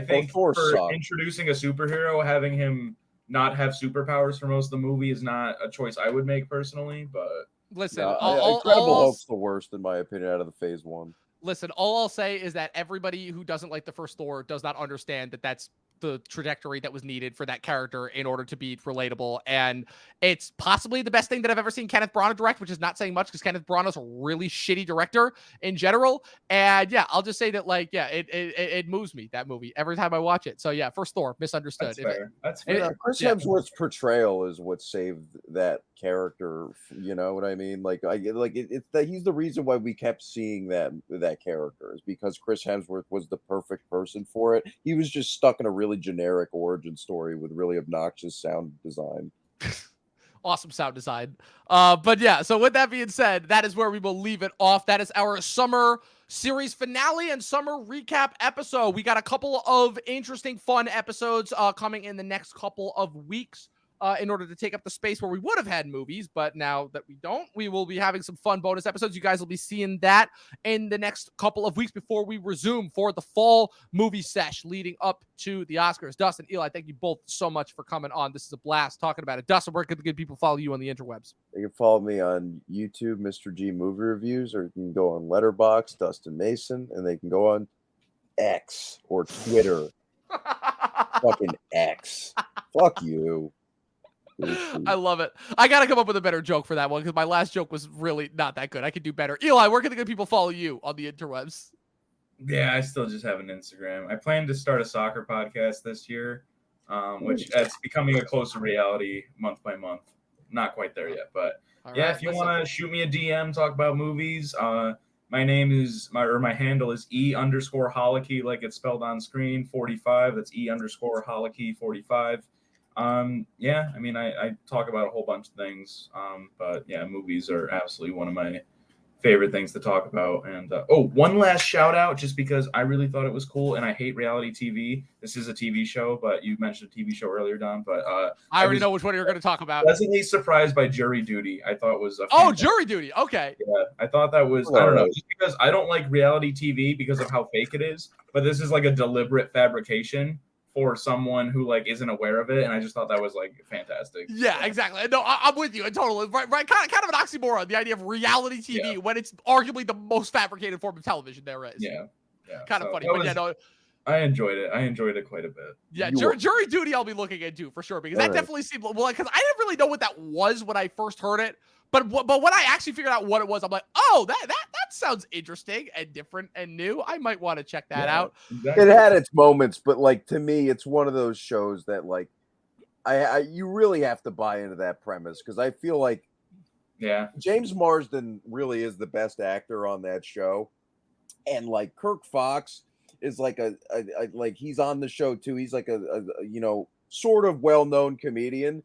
think for introducing a superhero, having him not have superpowers for most of the movie is not a choice I would make personally. But listen, Incredible Hulk's the worst in my opinion out of the Phase 1. Listen, all I'll say is that everybody who doesn't like the first Thor does not understand that that's the trajectory that was needed for that character in order to be relatable. And it's possibly the best thing that I've ever seen Kenneth Branagh direct, which is not saying much because Kenneth Branagh's a really shitty director in general. And yeah, I'll just say that it moves me, that movie, every time I watch it. So yeah, first Thor, misunderstood. That's fair. Chris Hemsworth's portrayal is what saved that character. You know what I mean? He's the reason why we kept seeing that character is because Chris Hemsworth was the perfect person for it. He was just stuck in a really generic origin story with really obnoxious sound design. Awesome sound design. But yeah, so with that being said, that is where we will leave it off. That is our summer series finale and summer recap episode. We got a couple of interesting, fun episodes coming in the next couple of weeks. in order to take up the space where we would have had movies. But now that we don't, we will be having some fun bonus episodes. You guys will be seeing that in the next couple of weeks before we resume for the fall movie sesh leading up to the Oscars. Dustin, Eli, thank you both so much for coming on. This is a blast talking about it. Dustin, where can the good people follow you on the interwebs? You can follow me on YouTube, Mr. G Movie Reviews, or you can go on Letterboxd, Dustin Mason, and they can go on X or Twitter. Fucking X. Fuck you. I love it. I got to come up with a better joke for that one because my last joke was really not that good. I could do better. Eli, where can the good people follow you on the interwebs? Yeah, I still just have an Instagram. I plan to start a soccer podcast this year, which it's becoming a closer reality month by month. Not quite there yet, but if you want to shoot me a DM, talk about movies, my handle is E_Holicky, like it's spelled on screen, 45. That's E_Holicky 45. I talk about a whole bunch of things. But yeah, movies are absolutely one of my favorite things to talk about. And one last shout out, just because I really thought it was cool, and I hate reality TV. This is a TV show, but you mentioned a TV show earlier, Don. But I already know which one you're going to talk about. Pleasantly surprised by Jury Duty. I thought was Jury Duty. Okay. Yeah, I thought that was. I don't know, just because I don't like reality TV because of how fake it is. But this is like a deliberate fabrication for someone who like isn't aware of it, and I just thought that was like fantastic. Yeah, exactly. No, I'm with you. Totally right. Kind of an oxymoron. The idea of reality TV when it's arguably the most fabricated form of television there is. Yeah. Kind of funny, but I enjoyed it. I enjoyed it quite a bit. Yeah, Jury Duty I'll be looking into for sure because that definitely seemed because I didn't really know what that was when I first heard it. But when I actually figured out what it was, I'm like, oh, that sounds interesting and different and new. I might want to check that out. Exactly. It had its moments, but like to me, it's one of those shows that like you really have to buy into that premise because I feel like James Marsden really is the best actor on that show, and like Kirk Fox is like a like he's on the show too. He's like a sort of well-known comedian.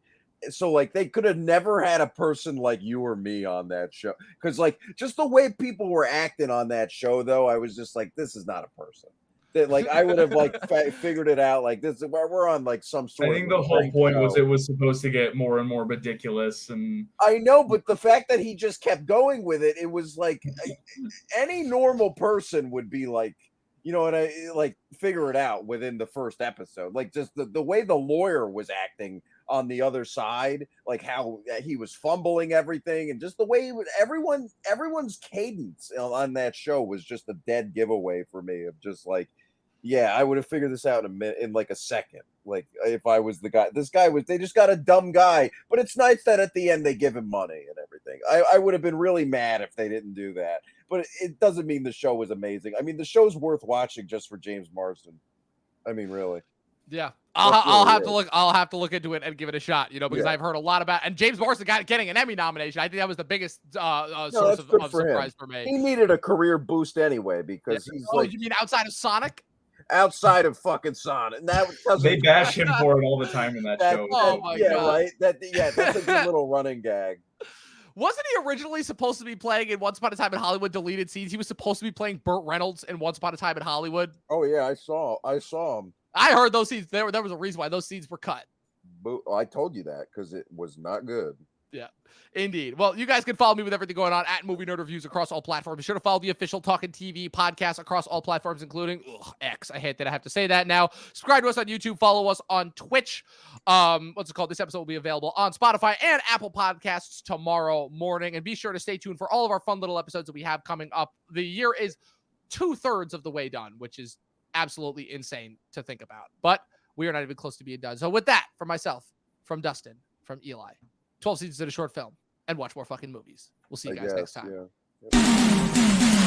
So like they could have never had a person like you or me on that show because like just the way people were acting on that show though, I was just like, this is not a person that like I would have like figured it out like this. We're on like some sort. I think the whole point was it was supposed to get more and more ridiculous, and I know, but the fact that he just kept going with it, it was like any normal person would be like, and I like figure it out within the first episode. Like just the way the lawyer was acting on the other side, like how he was fumbling everything, and just the way everyone's cadence on that show was just a dead giveaway for me of just like, I would have figured this out in like a second. Like if I was the guy, they just got a dumb guy, but it's nice that at the end they give him money and everything. I would have been really mad if they didn't do that, but it doesn't mean the show was amazing. I mean, the show's worth watching just for James Marsden. I mean, really. Yeah. I'll have to look into it and give it a shot, because I've heard a lot about, and James Marsden getting an Emmy nomination. I think that was the biggest source of surprise for me. He needed a career boost anyway because he's you mean outside of Sonic? Outside of fucking Sonic, and that they bash him for it all the time in that show. Oh my god! Right. That's a good little running gag. Wasn't he originally supposed to be playing in Once Upon a Time in Hollywood deleted scenes? He was supposed to be playing Burt Reynolds in Once Upon a Time in Hollywood. Oh yeah, I saw him. I heard those scenes. There was a reason why those scenes were cut. I told you that because it was not good. Yeah, indeed. Well, you guys can follow me with everything going on at Movie Nerd Reviews across all platforms. Be sure to follow the official Talkin' TV podcast across all platforms, including X. I hate that I have to say that now. Subscribe to us on YouTube. Follow us on Twitch. What's it called? This episode will be available on Spotify and Apple Podcasts tomorrow morning. And be sure to stay tuned for all of our fun little episodes that we have coming up. The year is 2/3 of the way done, which is absolutely insane to think about. But we are not even close to being done. So with that, from myself, from Dustin, from Eli, 12 seasons in a short film, and watch more fucking movies. We'll see you guys next time. Yeah.